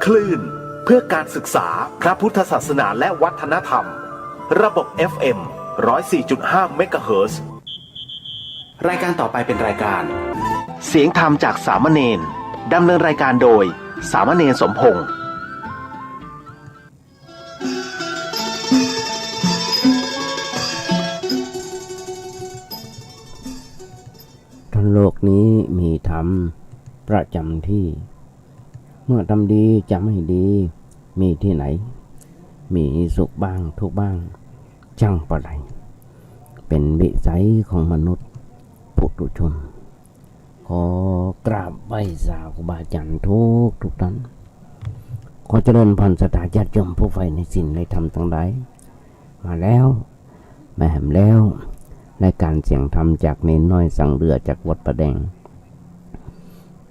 คลื่นเพื่อการศึกษาพระพุทธศาสนาและวัฒนธรรมระบบ FM 104.5 เมกะเฮิรตซ์รายการต่อไปเป็นรายการเสียงธรรมจากสามเณรดำเนินรายการโดยสามเณรสมพงษ์ทั้งโลกนี้มีธรรมประจำที่เมื่อทำดีจะไม่ดีมีที่ไหนมีสุขบ้างทุกข์บ้างช่างประไรเป็นวิสัยของมนุษย์ปุถุชนขอกราบไหว้สาครูบาอาจารย์ทุกท่านขอเจริญพรศรัทธาญาติโยมผู้ใฝ่ในศีลในธรรมทั้งหลายมาแล้วมาแหมแล้วรายการเสียงธรรมจากเนนน้อยสังเรือจากวัดประแดง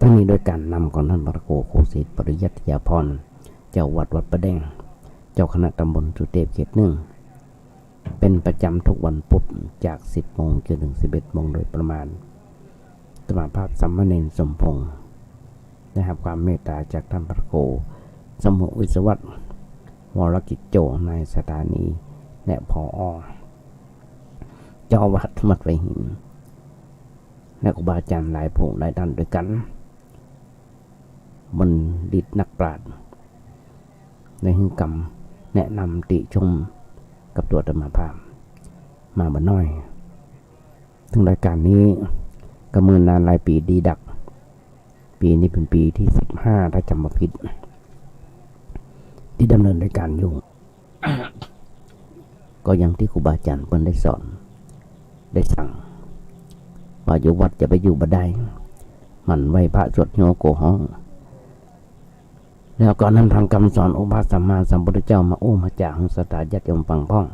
ทั้งนี้โดยการนำของท่านพระโคสิทธิ์ปริยัติยาพรเจ้าวัดประแดงเจ้าคณะตำบลสุเทพเขต 1เป็นประจำทุกวันพุธจาก 10 โมงจนถึง 11 โมงโดยประมาณสมาภาพสามเณรสมพงษ์ได้รับความเมตตาจากท่านพระโคสมุวิศวัตวรกิจโจนายสถานีและผอ.เจ้าวัดมัดไวหินและครูบาอาจารย์หลายผู้หลายท่านด้วยกันบัณฑิตนักปราชญ์ในหิ้งกรรมแนะนำติชมกับตัวธรรมภาพมาบ่น้อยถึงรายการนี้กำเนิดนานหลายปีดีดักปีนี้เป็นปีที่15ถ้าจำไม่ผิดที่ดำเนินรายการอยู่ ก็อย่างที่ครูบาอาจารย์เพิ่นได้สอนได้สั่งว่าอยู่วัดจะไปอยู่บ่ได้มันไหวพระสวดโยโกห้องแล้วก็นำทางคำสอนองค์พระสัมมาสัมพุทธเจ้ามามาจากศรัทธาญาติโยมฟังพ้อง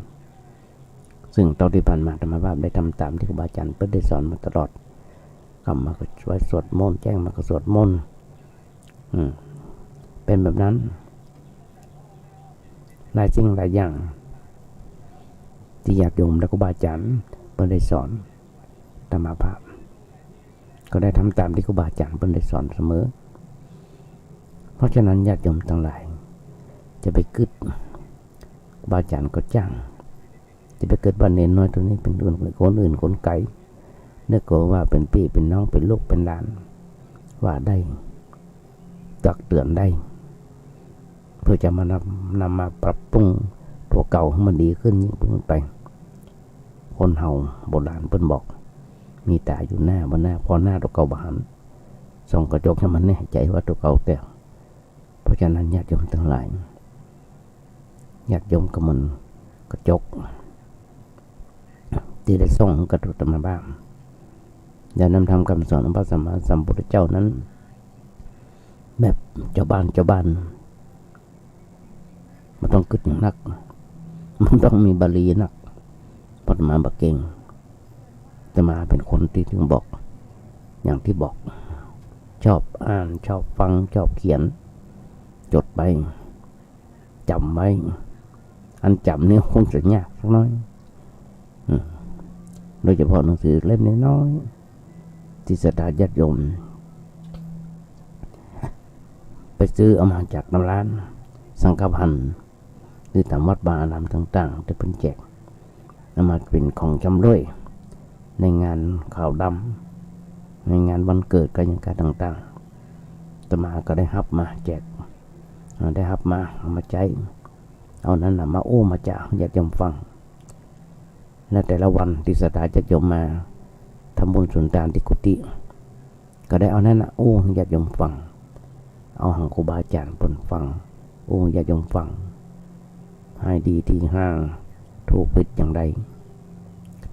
ซึ่งตอนที่ผ่านมาธรรมภาพได้ทำตามที่ครูบาอาจารย์เพิ่นได้สอนมาตลอดคำมาก็ช่วยสวดมนต์แจ้งมาก็สวดมนต์เป็นแบบนั้นหลายสิ่งหลายอย่างที่ญาติโยมและครูบาอาจารย์เพิ่นได้สอนธรรมภาพก็ได้ทำตามที่ครูบาอาจารย์เพิ่นได้สอนเสมอเพราะฉะนั้นญาติโยมทั้งหลายจะไปกึดครูบาอาจารย์ก็จ้างจะไปเกิดบ้านเนนน้อยตัวนี้เป็นคนอื่นคนไกลเนื่องจากว่าเป็นพี่เป็นน้องเป็นลูกเป็นหลานว่าได้ตักเตือนได้เพื่อจะมานำมาปรับปรุงตัวเก่าให้มันดีขึ้นยิ่งขึ้นไปคนเฮาโบราณเพิ่นบอกมีตาอยู่หน้าบนหน้าพอหน้าตัวเก่าบหันส่องกระจกให้มันแน่ใจว่าตัวเก่าแต่เพราะฉะนั้นญาติโยมทั้งหลายญาติโยมก็มันกระจกที่ได้ส่องกระตุกมาบ้างอย่านำทำคำสอนของพระสัมมาสัมพุทธเจ้านั้นแบบเจ้าบ้านมันต้องกึศนักมันต้องมีบาลีนักพอมาบักเก่งแต่มาเป็นคนที่ถึงบอกอย่างที่บอกชอบอ่านชอบฟังชอบเขียนจดไปจำไว้อันจำเนี่ยคงจะยากสักน้อยโดยเฉพาะหนังสือเล่มน้อยที่ศรัทธาญาติโยมไปซื้อเอามาจากน้ำร้านสังฆพันธ์หรือตามวัดบาอารามต่างๆที่เพิ่นแจกนำมาเป็นของจำรวยในงานข่าวดำในงานวันเกิดกันอย่างการต่างๆตมาก็ได้รับมาแจกได้รับมาเอามาใช้เอานั้นนะมามาจากญาติโยมฟังและแต่ละวันที่ศรัทธาญาติโยมมาทำบุญสุนทานที่กุฏิก็ได้เอานั้นนะญาติโยมฟังเอาหังครูบาอาจารย์เพิ่นฟังญาติโยมฟังให้ดีที่ห้างถูกผิดอย่างใด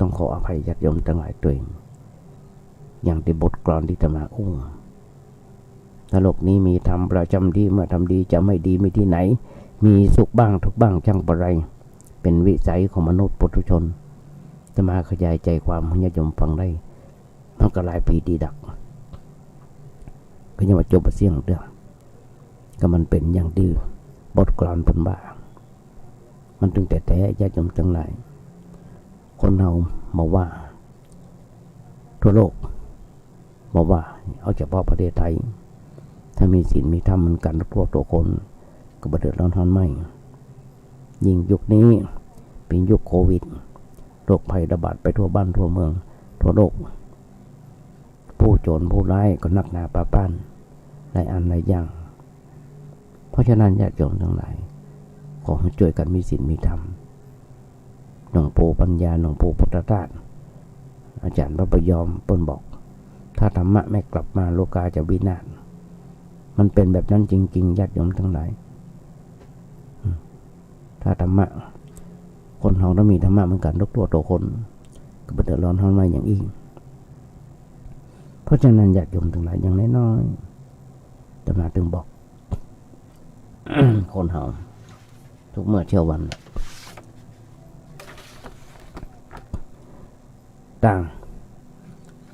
ต้องขออภัยญาติโยมทั้งหลายตัวเองอย่างที่บทกลอนที่ธรรมาถ้าโลกนี้มีธรรมประจำที่เมื่อทำดีจะไม่ดีมีที่ไหนมีสุขบ้างทุกบ้างช่างประไรเป็นวิสัยของมนุษย์ปุถุชนจะมาขยายใจความให้ญาติโยมฟังได้มันก็หลายปีดีดักก็ยังว่าจบเสียงเด้อก็มันเป็นอย่างที่บทกลอนเพิ่นว่ามันถึงแต่ญาติโยมทั้งหลายคนเราบอกว่าทั่วโลกบอกว่าเอาเฉพาะประเทศไทยถ้ามีศีลมีธรรมเหมือนกันทั่วตัวคน ก็บ่เดือดร้อนฮ้อนไหมยิ่งยุคนี้เป็นยุคโควิดโรคภัยระบาดไปทั่วบ้านทั่วเมืองทั่วโลกผู้โจรผู้ร้ายก็นักหนาปาป้านหลายอันหลายอย่างเพราะฉะนั้นญาติโยมทั้งหลายขอให้ช่วยกันมีศีลมีธรรมหลวงปู่ปัญญาหลวงปู่พุทธทาสอาจารย์พระพยอมเปิ้นบอกถ้าธรรมะไม่กลับมาโลกาจะวินาศมันเป็นแบบนั้นจริงๆญาติโยมทั้งหลายถ้าธรรมะคนเราต้องมีธรรมะเหมือนกันทุกตัวคนก็บ่เดือดร้อนเฮาไม่อย่างอีกเพราะฉะนั้นญาติโยมทั้งหลายอย่างน้อยๆตำนานถึงบอก คนเฮาทุกเมื่อเช้าวันต่าง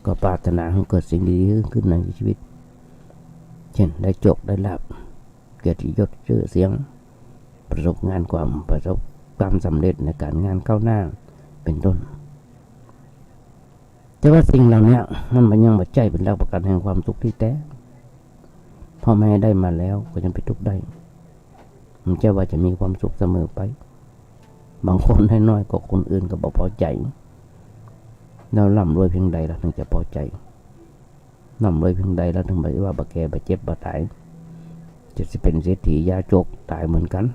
ก็ปรารถนาให้เกิดสิ่งดีๆขึ้นในชีวิตเช่นได้โชคได้ลาภเกียรติยศชื่อเสียงประสบความสำเร็จในการงานก้าวหน้าเป็นต้นแต่ว่าสิ่งเหล่านี้มันยังบ่ใจเป็นหลักประกันแห่งความสุขที่แท้พ่อแม่ได้มาแล้วก็ยังไปทุกข์ได้มันจะว่าจะมีความสุขเสมอไปบางคนให้น้อยกว่าคนอื่นก็บ่พอใจเราร่ำรวยเพียงใดเราถึงจะพอใจร่ำรวยเพียงใดเราถึงบอกว่าบ่แก่บ่เจ็บบ่ตายจะเป็นเศรษฐียาจกตายเหมือนกัน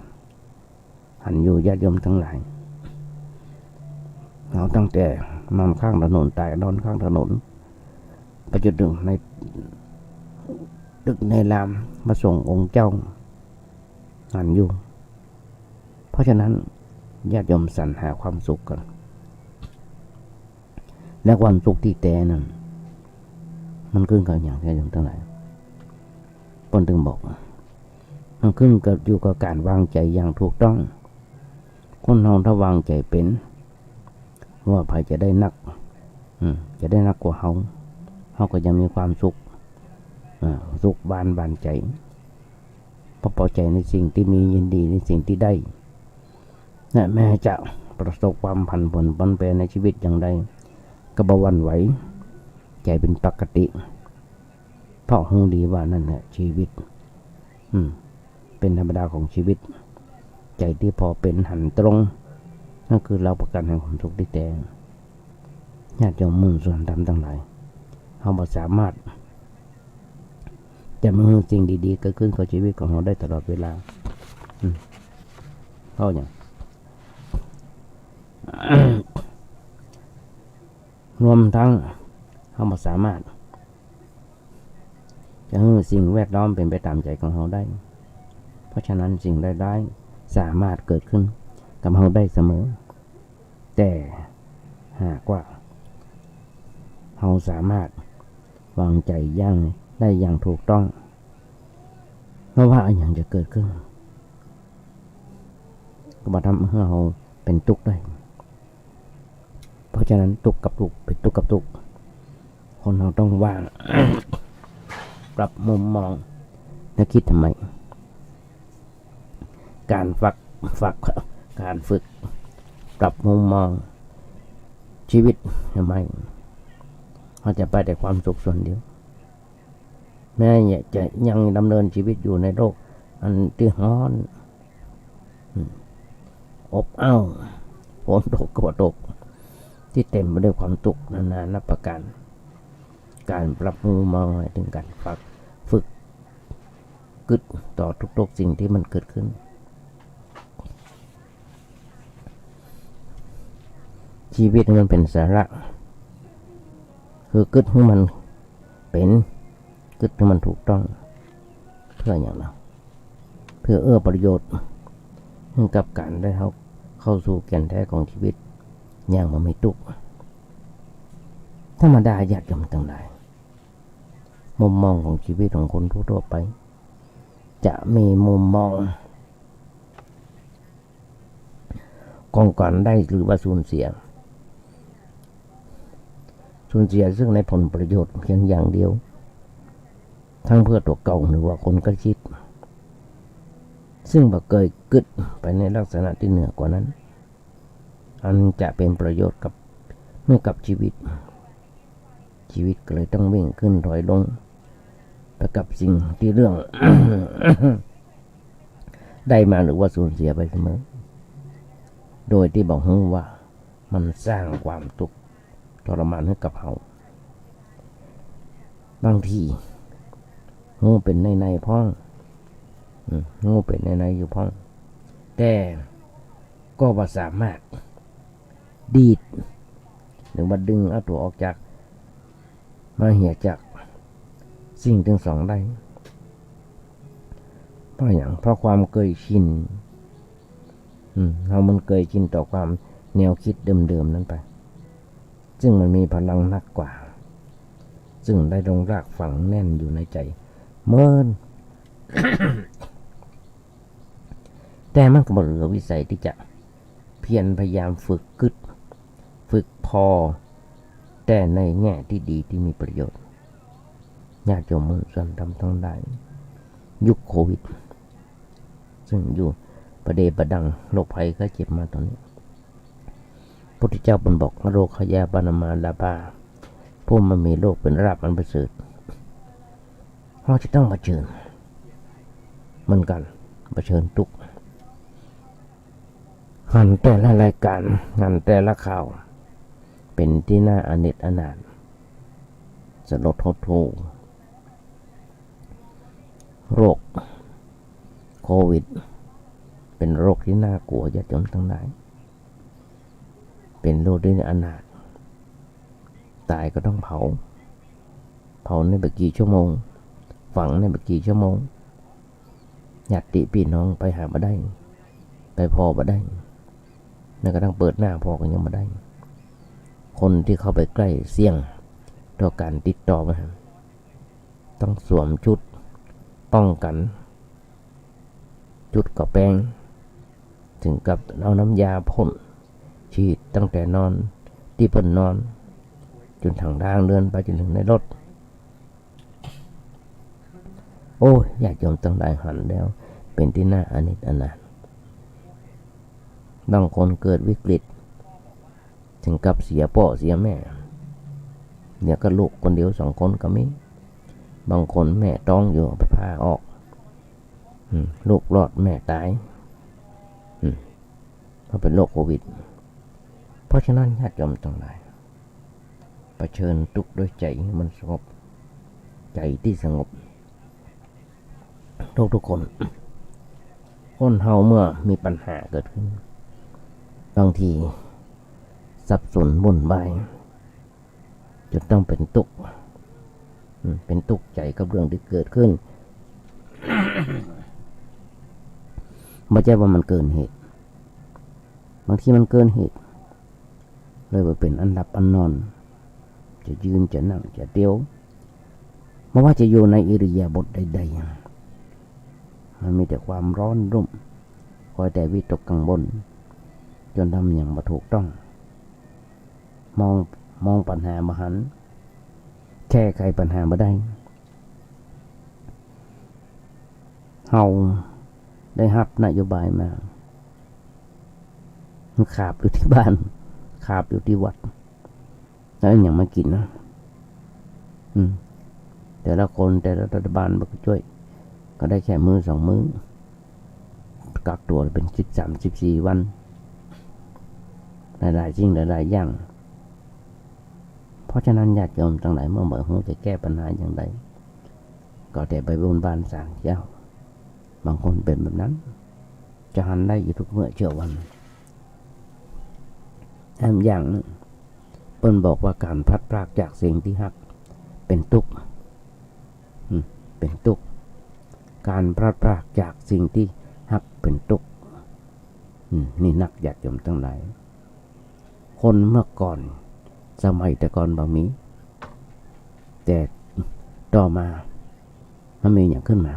หันอยู่ญาติโยมทั้งหลายเราตั้งแต่นอนข้างถนนตายนอนข้างถนนไปจนถึงในตึกในรามมาส่งองค์เจ้าหันอยู่เพราะฉะนั้นญาติโยมสรรหาความสุขกันและความสุขที่แท้นั้นมันขึ้นกับอย่างญาติโยมทั้งหลายปนถึงบอกมันขึ้นกับอยู่กับการวางใจอย่างถูกต้องคนเราถ้าวางใจเป็นว่าภัยจะได้นักกว่าเขาก็ยังมีความสุขสุขบานใจเพราะพอใจในสิ่งที่มียินดีในสิ่งที่ได้และแม้จะประสบความผันผวนปนแปรในชีวิตอย่างใดก็บ่หวั่นไหวใจเป็นปกติเพราะรู้ดีว่านั่นแหละชีวิตเป็นธรรมดาของชีวิตใจที่พอเป็นหันตรงนั่นคือเราประกันแห่งความสุขที่แท้ญาติโยมมุ่งส่วนธรรมทั้งหลายเราบ่สามารถจะมีสิ่งดีๆเกิดขึ้นกับชีวิตของเราได้ตลอดเวลาเพราะอย่าง รวมทั้งเราบ่สามารถจะให้สิ่งแวดล้อมเป็นไปตามใจของเราได้เพราะฉะนั้นสิ่งร้ายๆสามารถเกิดขึ้นกับเราได้เสมอแต่หากว่าเราสามารถวางใจอย่างได้อย่างถูกต้องเพราะว่าอะไรอย่างจะเกิดขึ้นก็มาทำให้เราเป็นทุกข์ได้เพราะฉะนั้นทุกข์กับทุกข์เป็นทุกข์กับทุกข์คนเราต้องว่าง ปรับมุมมองและคิดทำไมการการฝึกปรับมุมมองชีวิตทำไมเราจะไปแต่ความสุขส่วนเดียวแม้จะยังดำเนินชีวิตอยู่ในโลกอันที่ร้อนอบอ้าวฝนตกก็ตกที่เต็มไปด้วยความทุกข์นานานับประการการปรับมุมมองถึงการฝึกกึศต่อทุกๆสิ่งที่มันเกิดขึ้นชีวิตมันเป็นสาระคือกึศให้มันเป็นกึศให้มันถูกต้องเพื่ออย่างไรเพื่อเอื้อประโยชน์ให้กับการได้เข้าสู่แก่นแท้ของชีวิตอย่างมันไม่ทุกข์ธรรมดาญาติโยมทั้งหลายมุมมองของชีวิตของคนทั่วไปจะมีมุมมองของการได้หรือว่าสูญเสียซึ่งในผลประโยชน์เพียงอย่างเดียวทั้งเพื่อตัวเก่าหรือว่าคนใกล้ชิดซึ่งบ่เคยกึศไปในลักษณะที่เหนือกว่านั้นอันจะเป็นประโยชน์กับชีวิตก็เลยต้องวิ่งขึ้นถอยลงไปกับสิ่งที่เรื่อง ได้มาหรือว่าสูญเสียไปเสมอโดยที่บอกฮู้ว่ามันสร้างความทุกข์ทรมานให้กับเราบางทีฮู้เป็นในพ้องฮู้เป็นในอยู่พ้องแต่ก็บ่สามารถดีดหรือว่าดึงเอาตัวออกจากมาเหี่ยจากสิ่งทั้งสองได้เพราะอย่างเพราะความเคยชินเรามันเคยชินต่อความแนวคิดเดิมๆนั้นไปซึ่งมันมีพลังนักกว่าซึ่งได้ลงรากฝังแน่นอยู่ในใจเมิน แต่มันก็บ่เหลือวิสัยที่จะเพียรพยายามฝึกพอแต่ในแง่ที่ดีที่มีประโยชน์ญาติโยมมุ่งส่วนทำทั้งได้ยุคโควิดซึ่งอยู่ประเดประดังโรคภัยก็เจ็บมาตอนนี้พระพุทธเจ้าบันบอกโรคขยาปนามาลาบาพวกมันมีโรคเป็นราบอันประเสริฐเราจะต้องเผชิญเหมือนกันเผชิญทุกข์หันแต่ละรายการหันแต่ละข่าวเป็นที่น่าอเนจอนาถสลดหดหู่โรคโควิดเป็นโรคที่น่ากลัวญาติโยมทั้งหลายเป็นโรคที่น่าอนาถตายก็ต้องเผาในไม่กี่ชั่วโมงฝังในไม่กี่ชั่วโมงญาติพี่น้องไปหามาได้ไปพอมาได้แม้กระทั่งเปิดหน้าพอก็ยังมาได้คนที่เข้าไปใกล้เสี่ยงต่อการติดต่อมาต้องสวมชุดป้องกันจุดกับแป้งถึงกับเอาน้ำยาพ่นฉีดตั้งแต่นอนที่เพิ่นนอนจนทางทางเดินไปจนถึงในรถโอ้ยอยากยอมตั้งได้หันแล้วเป็นที่น่าอเนจอนาถบางคนเกิดวิกฤตถึงกับเสียพ่อเสียแม่เนี่ยก็ลูกคนเดียว2 คนก็มีบางคนแม่ท้องอยู่ไปพาออกลูกรอดแม่ตายเพราะเป็นโรคโควิดเพราะฉะนั้นญาติโยมทั้งหลายเผชิญทุกข์ด้วยใจให้มันสงบใจที่สงบทุกคนคนเฮาเมื่อมีปัญหาเกิดขึ้นบางทีสับสนวุ่นวายจนต้องเป็นทุกข์ใจกับเรื่องที่เกิดขึ้น ไม่ใช่ว่ามันเกินเหตุบางทีมันเกินเหตุเลยว่าเป็นอันดับอันนอนจะยืนจะนั่งจะเตี้ยวไม่ว่าจะอยู่ในอิริยาบถใดๆมันมีแต่ความร้อนรุ่มคอยแต่วิตกกังวลจนทำอย่างไม่ถูกต้องมองปัญหามาหันแก้ไขปัญหามาได้เฮาได้รับนโยบายมาขาบอยู่ที่บ้านขาบอยู่ที่วัดแล้วอย่างมากินนะแต่ละคนแต่ละรัฐบาลมาช่วยก็ได้แค่มื้อ2 มื้อกักตัวเป็น13-14 วันหลายๆสิ่งหลายๆอย่างเพราะฉะนั้นญาติโยมทั้งหลายเมื่อบ่ฮู้จะแก้ปัญหาอย่างไรก็แต่ไปบนบานศาลเจ้าบางคนเป็นแบบนั้นจะหันได้อยู่ทุกเมื่อเชื่อวันแถมอย่างเปิ้นบอกว่าการพลัดพรากจากสิ่งที่ฮักเป็นทุกข์เป็นทุกข์การพลัดพรากจากสิ่งที่ฮักเป็นทุกข์นี่นักญาติโยมทั้งหลายคนเมื่อก่อนสมัยแต่ก่อนบ่มีแต่ต่อมามันมีอย่างขึ้นมา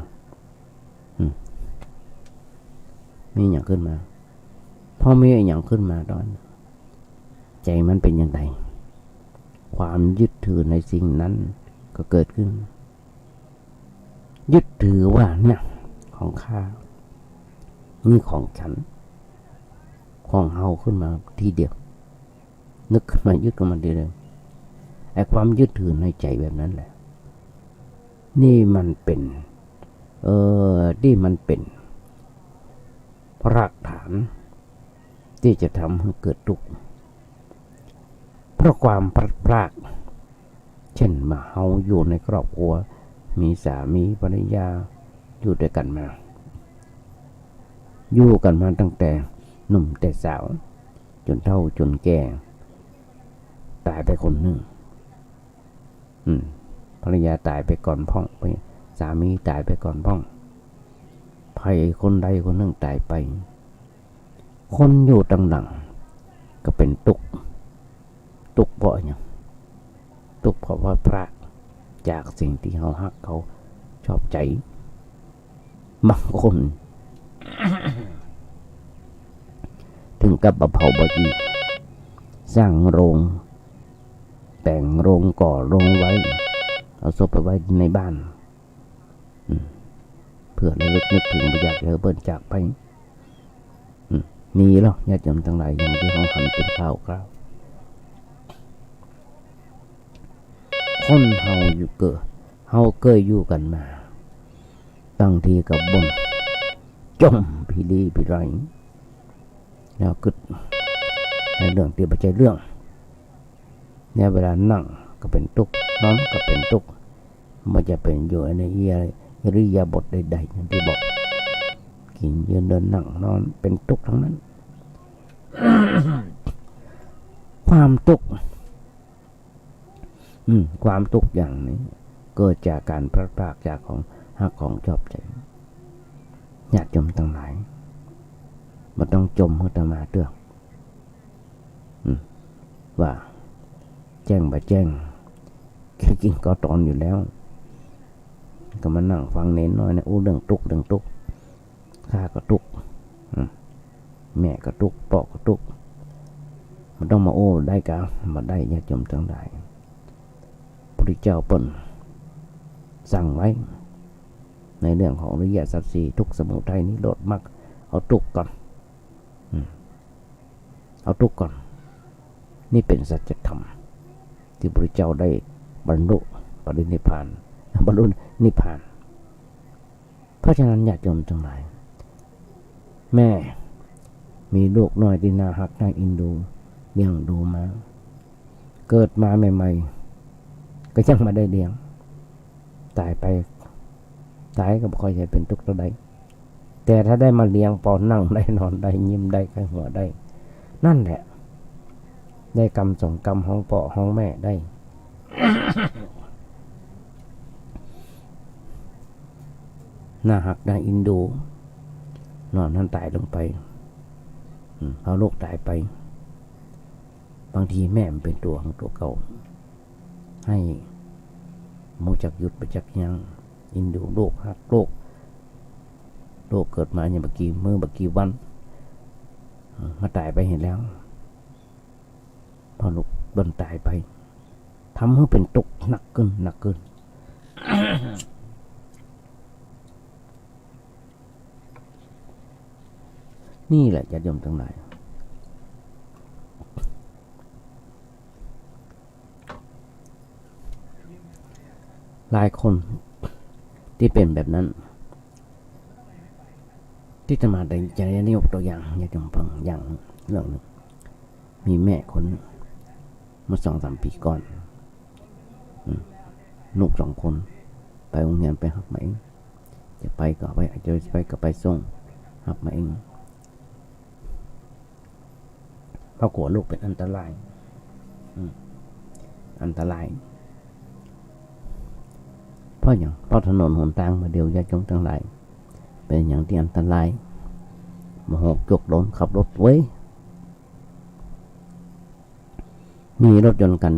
มีอย่างขึ้นมาพอมีอย่างขึ้นมาตอนใจมันเป็นอย่างไรความยึดถือในสิ่งนั้นก็เกิดขึ้นยึดถือว่าเนี่ยของข้านี่ของฉันของเฮาขึ้นมาทีเดียวนึกขึ้นมายึดกันมาทีเดียวไอ้ความยึดถือในใจแบบนั้นแหละนี่มันเป็นที่มันเป็น รากฐานที่จะทำให้เกิดทุกข์เพราะความพลัดพรากเช่นมาเฮาอยู่ในครอบครัวมีสามีภรรยาอยู่ด้วยกันมาอยู่กันมาตั้งแต่หนุ่มแต่สาวจนเฒ่าจนแก่ตายไปคนหนึ่งภรรยาตายไปก่อนพ่องสามีตายไปก่อนพ่องใครคนใดคนหนึ่งตายไปคนอยู่ตั้งหลังก็เป็นทุกข์เพราะอย่างทุกข์เพราะว่าพรากจากสิ่งที่เขาฮักเขาชอบใจบางคน ถึงกับเผาบดีสร้างโรงแต่งโรงก่อโรงไว้เอาศพไปไว้ในบ้านเพื่อระลึกนึกถึงประหยัดเธอเบิ้ลจากไปมีแล้วญาติโยมทั้งหลายอย่างที่เขาทำเป็นข้าวคนเฮาอยู่เฮาเคยอยู่กันมาตั้งทีกับบนจมพี่ดีพี่ไรแล้วกึดในเรื่องที่ไม่ใช่เรื่องเนี่ยเวลานั่งก็เป็นทุกข์นอนก็เป็นทุกข์มันจะเป็นอยู่ในอิริยาบถใดๆอย่างที่บอกกินยืนเดินนั่งนอนเป็นทุกข์ทั้งนั้น ความทุกข์ความทุกข์อย่างนี้เกิดจากการพลาดพลาดจากของหักของชอบใจญาติโยมทั้งหลายมันต้องจมให้ตมาเตือนว่าแจ้งบ่แจ้งจริงก็ตอนอยู่แล้วก็มานั่งฟังเน้นน้อยนะเรื่องทุกข์ข้าก็ทุกข์แม่ก็ทุกข์พ่อก็ทุกข์มันต้องมาได้กะมาได้ญาติโยมทั้งหลายพระพุทธเจ้าเปิ้นสั่งไว้ในเรื่องของอริยสัจสี่ทุกข์สมุทัยนิโรธมรรคเอาทุกข์ก่อนเอาทุกข์ก่อนนี่เป็นสัจธรรมที่พระพุทธเจ้าได้บรรลุปรินิพพานบรรลุนิพพานเพราะฉะนั้นญาติโยมทั้งหลายแม่มีลูกน้อยที่น่าฮักน่าอินดูเลี้ยงดูมาเกิดมาใหม่ๆก็ยังมาได้เลี้ยงตายไปตายก็บ่ค่อยจะเป็นทุกข์เท่าใดแต่ถ้าได้มาเลี้ยงปอนั่งได้นอนได้ยิ้มได้ข้างหัวได้นั่นแหละได้กรรมสองกรรมห้องปอห้องแม่ได้ น่าหักน่าอินดูนอนท่านตายลงไปเอาลูกตายไปบางทีแม่มันเป็นตัวของตัวเก่าให้มูจักหยุดไปจักยังอินดูโลกหักโลกเกิดมาอย่างเมื่อกี้วันมาตายไปเห็นแล้วพอลูกโดนตายไปทำให้เป็นตุกหนักขึ้น นี่แหละญาติโยมทั้งหลายหลายคนที่เป็นแบบนั้นที่จะมาได้จะได้ยกตัวอย่างญาติโยมฟังอย่างเรื่องหนึ่งมีแม่คนเมื่อ 2-3 ปีก่อนลูก2 คนไปโรงเรียนไปหักมาเองจะไปก็ไปจะไปก็ไปส่งหักมาเองเพราะกลัวลูกเป็นอันตรายเพราะถนนหนทางมาเดียวญาติโยมทั้งหลายเป็นอย่างที่อันตรายมาหกจกโดนขับรถไว้มีรถยนต์กัน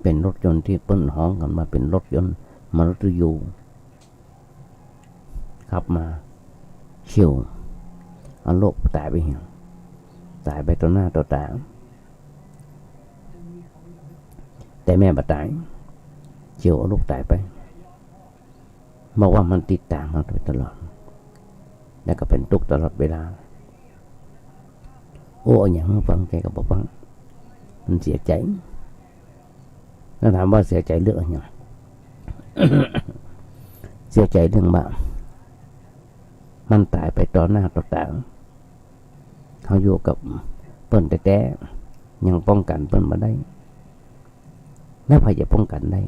เป็นรถยนต์ที่เปิ้นห้องกันมาเป็นรถยนต์มารุตยูขับมาเฉี่ยวเอาโลกตายไปเหี่ยวตายไปต่อหน้าต่อตาแต่แม่บ่ตายเฉี่ยวเอาลูกตายไปบอกว่ามันติดตามมาโดยตลอดแล้วก็เป็นทุกข์ตลอดเวลาอย่างฟังใจก็บอกว่ามันเสียใจแล้วถามว่าเสียใจเรื่องอะไร เสียใจเรื่องบาป มันตายไปต่อหน้าต่อตาเขาอยู่กับเปิ้นแต่ยังป้องกันเปิ้นมาได้แล้วใครจะป้องกันได้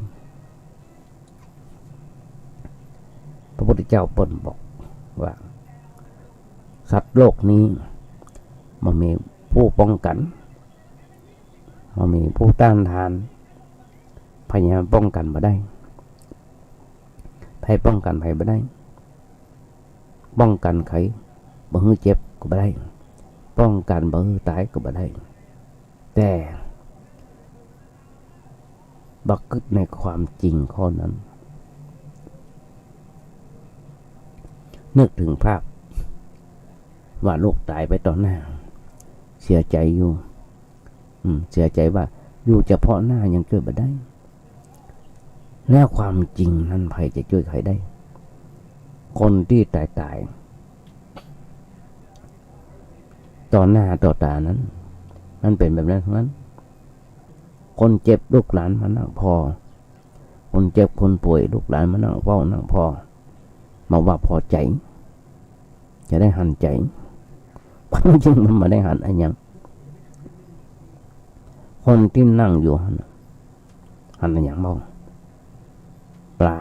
พระพุทธเจ้าเปิ้นบอกว่าสัตว์โลกนี้มันมีผู้ป้องกันมันมีผู้ต้านทานพยายามป้องกันมาได้ใครป้องกันใครมาได้ป้องกันใครบ่ให้เจ็บก็บ่ได้ป้องกันบ่ให้ตายก็บ่ได้แต่บักกึดในความจริงข้อนั้นนึกถึงภาพว่าลูกตายไปต่อหน้าเสียใจอยู่เสียใจว่าอยู่เฉพาะหน้ายังช่วยบ่ได้แล้วความจริงนั้นใครจะช่วยใครได้คนที่ตายต่อหน้าต่อตานั้นมันเป็นแบบนั้นทั้งนั้นคนเจ็บลูกหลานมานั่งพอคนเจ็บคนป่วยลูกหลานมานั่งเฝ้านั่งพอมาว่าพอใจจะได้หันใจความจริงมันมาได้หันอะไรยังคนที่นั่งอยู่หันอะไรอย่างบ้างเปล่า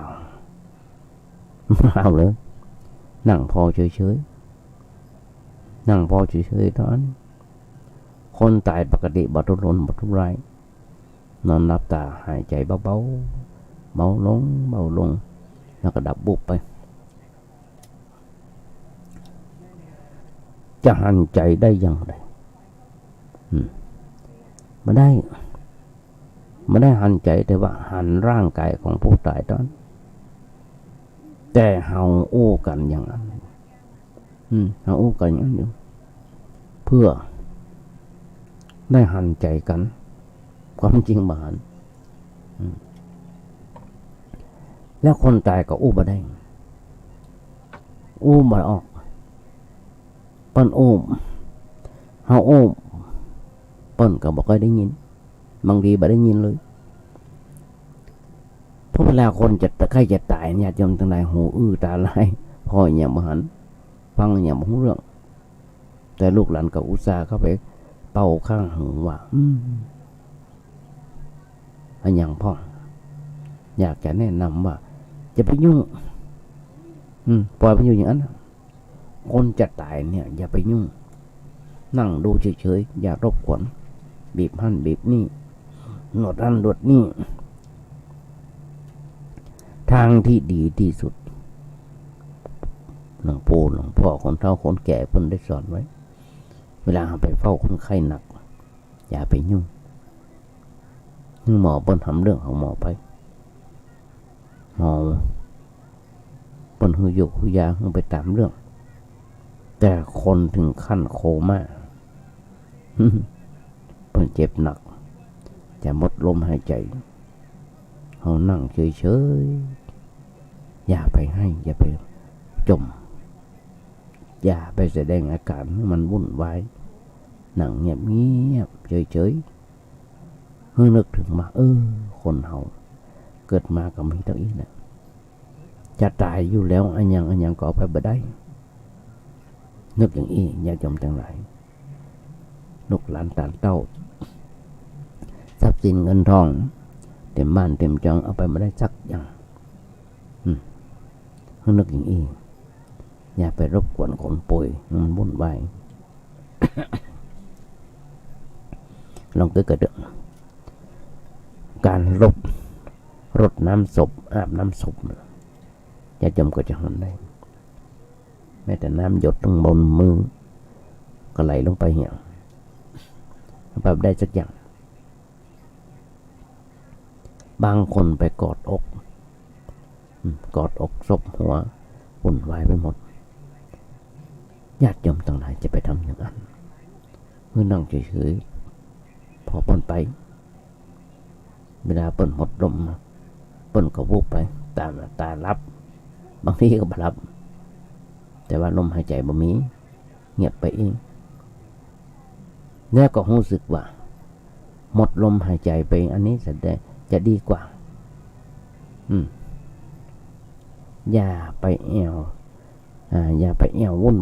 เลยนั่งพอเฉยๆนั่งพอเฉยๆเท่านั้นคนตายปกติบ่ทุรนบ่ทุรายนอนหลับตาหายใจเบาๆเบาลงแล้วก็ดับบุบไปจะหันใจได้อย่างไรไม่ได้หันใจแต่ว่าหันร่างกายของผู้ตายตอนแต่เฮาโอ้กันอย่างนั้นเฮาโอ้กันอย่างนั้นอยู่เพื่อได้หันใจกันความจริงบานแล้วคนตายก็อู้บ่ได้อู้บ่ออกเปิ้นอู้เฮาอู้เปิ้นก็บ่ค่อยได้ยินบางทีบ่ได้ยินเลยเพราะเวลาคนใครจะตายญาติโยมทั้งหลายหูอื้อตาลายพออย่างบ่หันฟังอย่างบ่รู้เรื่องแต่ลูกหลานก็อุตส่าห์เข้าไปเป่าข้างหูว่าอันอย่างพ่ออยากจะแนะนำว่าจะไปยุ่งปล่อยไปอยู่อย่างนั้นคนจะตายเนี่ยอย่าไปยุ่งนั่งดูเฉยๆอย่ารบกวนบีบหั่นบีบนี่หนวดหั่นหนวดนี่ทางที่ดีที่สุดหลวงปู่หลวงพ่อคนเฒ่าคนแก่เพิ่นได้สอนไว้เวลาไปเฝ้าคนไข้หนักอย่าไปยุ่งหมอเปิ้นทำเรื่องของหมอไปหมอเปิ้นหือยกหือยาไปตามเรื่องแต่คนถึงขั้นโคม่าเปิ้นเจ็บหนักจะหมดลมหายใจเขานั่งเฉยๆอย่าไปให้อย่าไปจมอย่าไปแสดงอาการมันวุ่นวายนั่งเงียบๆเฉยๆเมื่อนึกถึงมาคนเฮาเกิดมาก็มีเท่านี้แหละจะตายอยู่แล้วอันยังก็ไปบ่ได้นึกอย่างนี้ญาติโยมทั้งหลายลูกหลานตาเต้าทรัพย์สินเงินทองเต็มบ้านเต็มจองเอาไปไม่ได้สักอย่างนึกอย่างนี้อย่าไปรบกวนคนป่วยมันวุ่นวายลองเกิดการรดน้ำศพอาบน้ำศพจะจมก็จะหันได้แม้แต่น้ำหยดลงบนมือก็ไหลลงไปเหี้ยแบบได้สักอย่างบางคนไปกอดอกซบหัววุ่นวายไปหมดญาติโยมต่างหลายจะไปทำอย่างนั้นเมื่อนั่งเฉยๆพอเปิ้นไปเวลาเปิ้นหมดลมเปิ้นก็วูบไปตาลับบางทีก็บ่หลับแต่ว่าลมหายใจบ่มีเงียบไปเองแล้วก็รู้สึกว่าหมดลมหายใจไปอันนี้แสดงจะดีกว่าอย่าไปแอว อย่าไปแอววุ่น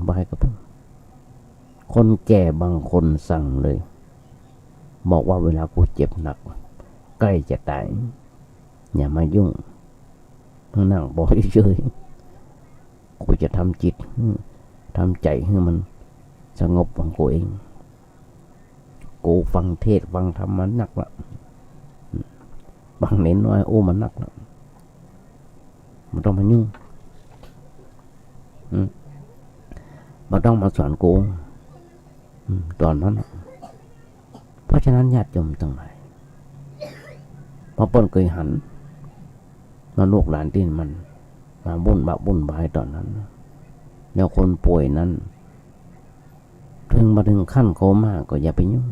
วายกับคนแก่บางคนสั่งเลยบอกว่าเวลากูเจ็บหนักใกล้จะตายอย่ามายุ่งนั่งบอกเฉยๆกูจะทำจิตทำใจให้มันสงบของกูเองกูฟังเทศฟังธรรมมันหนักละบางเน้นน้อยโอ้มันหนักละมันต้องมายุ่งมันต้องมาสอนกูตอนนั้นเพราะฉะนั้นญาติโยมทั้งหลายพอเปิ้นเคยหันมาลูกหลานที่มันมาบุ่นบายตอนนั้นแล้วคนป่วยนั้นถึงมาถึงขั้นโคม่าก็อย่าไปยุ่ง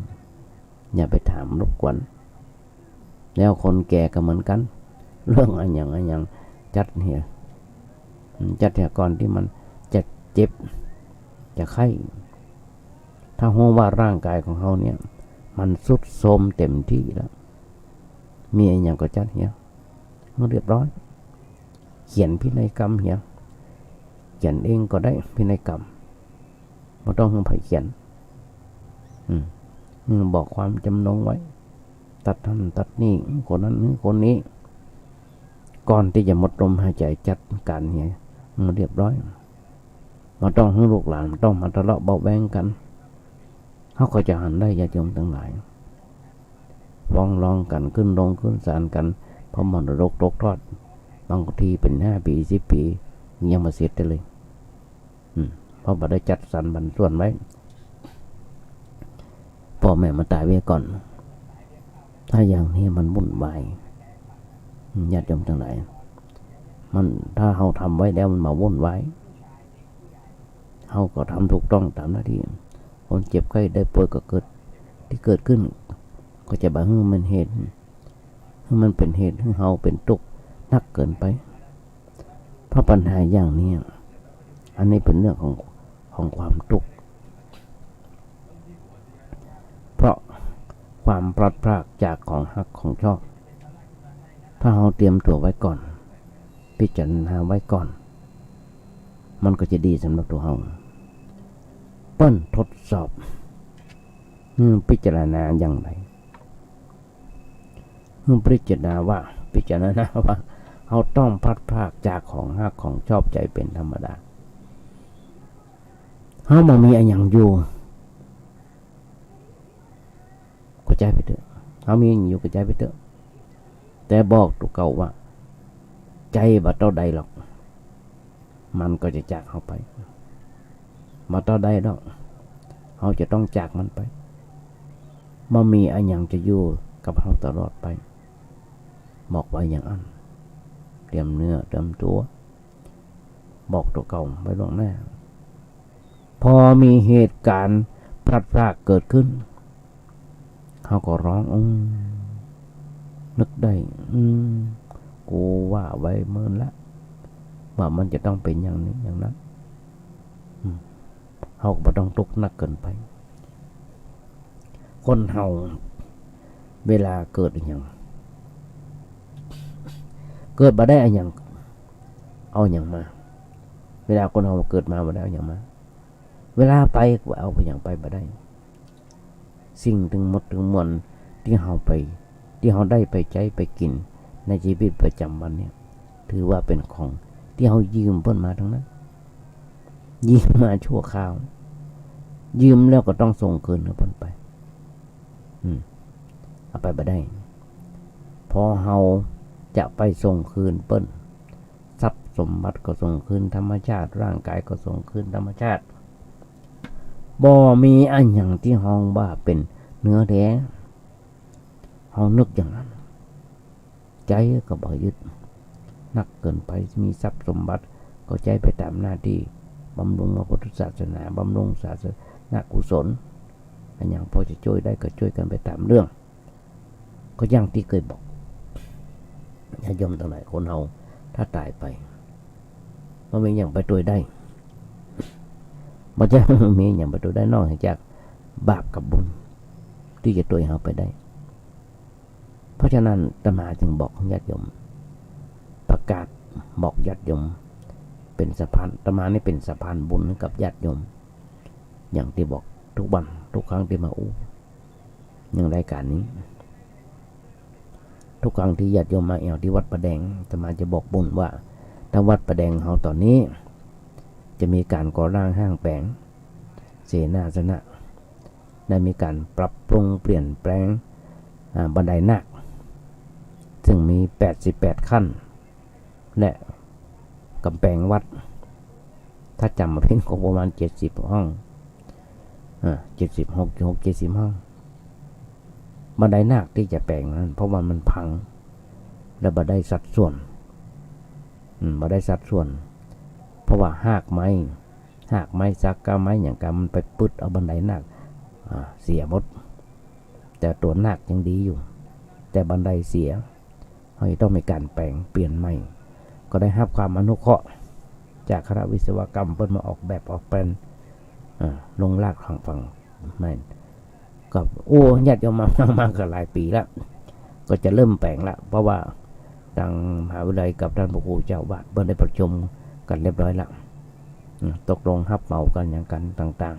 อย่าไปถามรบกวนแล้วคนแก่ก็เหมือนกันเรื่องอันอย่างจัดเหี่ยก่อนที่มันจะเจ็บจะไข้ถ้าหัวว่าร่างกายของเขาเนี่ยมันสุดโทรมเต็มที่แล้วมีอะไรอย่างก็จัดเหี่ยมันเรียบร้อยเขียนพินัยกรรมเหี่ยเขียนเองก็ได้พินัยกรรมไม่ต้องให้ใครเขียนบอกความจำนงไว้ตัดท่านตัดนี่คนนั้นคนนี้ก่อนที่จะหมดลมหายใจจัดการเนี่ยมันเรียบร้อยมันต้องให้ลูกหลานมันต้องมาทะเลาะเบาแวงกันเขาก็จะหันได้ญาติโยมทั้งหลายฟ้องร้องกันขึ้นศาลกันเพราะมรดกตกทอดบางทีเป็น5 ปี10 ปียังมาเสร็จได้เลยเพราะบ่ได้จัดสรรบรรส่วนไว้พ่อแม่มาตายไว้ก่อนถ้าอย่างนี้มันวุ่นวายญาติโยมทั้งหลายมันถ้าเราทำไว้แล้วมันมาวุ่นวายเราก็ทำถูกต้องตามหน้าที่คนเจ็บไข้ได้ป่วยก็เกิดที่เกิดขึ้นก็จะบอกให้มันเหตุให้มันเป็นเหตุให้เราเป็นทุกข์นักเกินไปเพราะปัญหาอย่างนี้อันนี้เป็นเรื่องของความทุกข์เพราะความพลัดพรากจากของฮักของชอบถ้าเราเตรียมตัวไว้ก่อนพิจารณาไว้ก่อนมันก็จะดีสำหรับตัวเราเปิ้นทดสอบพิจารณาอย่างไรพิจารณาว่าเราต้องพลัดพรากจากของฮักของชอบใจเป็นธรรมดาเราบ่มีอะไรอย่างอยู่ก็ใจไปเถอะเรามีอยู่ก็ใจไปเถอะแต่บอกตัวเก่าว่าใจบ่เท่าใดหรอกมันก็จะจากเราไปบ่เท่าใดหรอกเราจะต้องจากมันไปบ่มีอะไรอย่างจะอยู่กับเราตลอดไปบอกไว้อย่างนั้นเตรียมเนื้อเตรียมตัวบอกตัวเก่าไว้ล่วงหน้าพอมีเหตุการณ์พลัดพรากเกิดขึ้นเขาก็ร้องนึกได้กูว่าไว้เมินละว่ามันจะต้องเป็นอย่างนี้อย่างนั้นเขาก็บ่ต้องทุกข์นักเกินไปคนเฮาเวลาเกิดอย่างเกิดมาได้อย่างเอาอย่างมาเวลาคนเฮาเกิดมาได้เอาอย่างมาเวลาไปก็เอาไปอย่างไปมาได้สิ่งถึงหมดถึงมวลที่เราได้ไปใช้ไปกินในชีวิตประจำวันเนี่ยถือว่าเป็นของที่เรายืมเพิ่นมาทั้งนั้นยืมมาชั่วคราวยืมแล้วก็ต้องส่งคืนเพิ่นไปเอาไปบ่ได้พอเราจะไปส่งคืนเปิ้นทรัพย์สมบัติก็ส่งคืนธรรมชาติร่างกายก็ส่งคืนธรรมชาติบ่มีอันอย่างที่ห้องว่าเป็นเนื้อแท้เฮานึกอย่างนั้นใจก็บ่ยึดนักเกินไปมีทรัพย์สมบัติก็ใจไปตามหน้าที่บำรุงพระพุทธศาสนาบำรุงศาสนากุศลอันอย่างพอจะช่วยได้ก็ช่วยกันไปตามเรื่องก็อย่างที่เคยบอกญาติโยมทั้งหลายคนเฮาถ้าตายไปมันมีอย่างไปตัวได้มันจะมีอย่างไปตัวได้นอกจากบาปกับบุญที่จะตัวเฮาไปได้เพราะฉะนั้นอาตมาจึงบอกญาติโยมประกาศบอกญาติโยม เป็นสะพานอาตมานี่เป็นสะพานบุญกับญาติโยมอย่างที่บอกทุกวันทุกครั้งที่มาอย่างรายการนี้ทุกครั้งที่ญาติโยมมาแอวที่วัดประแดงอาตมาจะบอกบุญว่าถ้าวัดประแดงเฮาตอนนี้จะมีการก่อร่างห้างแปลงเสนาสนะได้มีการปรับปรุงเปลี่ยนแปลงบันไดนาคซึ่งมี88ขั้นและกำแพงวัดถ้าจำมาเป็นก็ประมาณ70ห้อง70ห้องบันไดนาคที่จะแปลงนั้นเพราะว่ามันพังและบันไดสัดส่วนเพราะว่าหากไม้ซักกะไม้อย่างกะมันไปปึ๊ดเอาบันไดนาคเสียหมดแต่ตัวนาคยังดีอยู่แต่บันไดเสียเขาต้องมีการแปลงเปลี่ยนใหม่ก็ได้รับความอนุเคราะห์จากคณะวิศวกรรมเพิ่นมาออกแบบออกเป็นลงรากฝั่งนั่นก็ญาติโยมมาก็หลายปีแล้วก็จะเริ่มแปลงละเพราะว่าทางมหาวิทยาลัยกับท่านพระครูเจ้าวาดเพิ่นได้ประชุมกันเรียบร้อยละตกลงรับเหมากันอย่างกันต่าง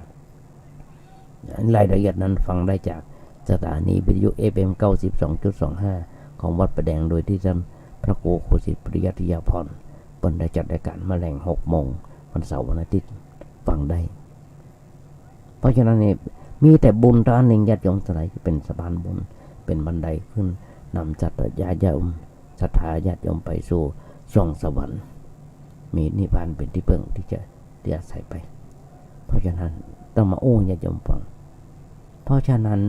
ๆรายละเอียดนั้นฟังได้จากสถานีวิทยุ FM 92.25 ของวัดประแดงโดยที่ท่านพระครูโคสิตปริยัติยาพรเพิ่นได้จัดรายการแมลง6 โมงวันเสาร์วันอาทิตย์ฟังได้เพราะฉะนั้นนี่มีแต่บุญท่านหนึ่งญาติโยมสลายเป็นสะพานบุญเป็นบันไดขึ้นนำจัตญาติโยมศรัทธาญาติโยมไปสู่ช่องสวรรค์มีนิพพานเป็นที่พึ่งที่จะอาศัยไปเพราะฉะนั้นต้องมาญาติโยมฟังเพราะฉะนั้น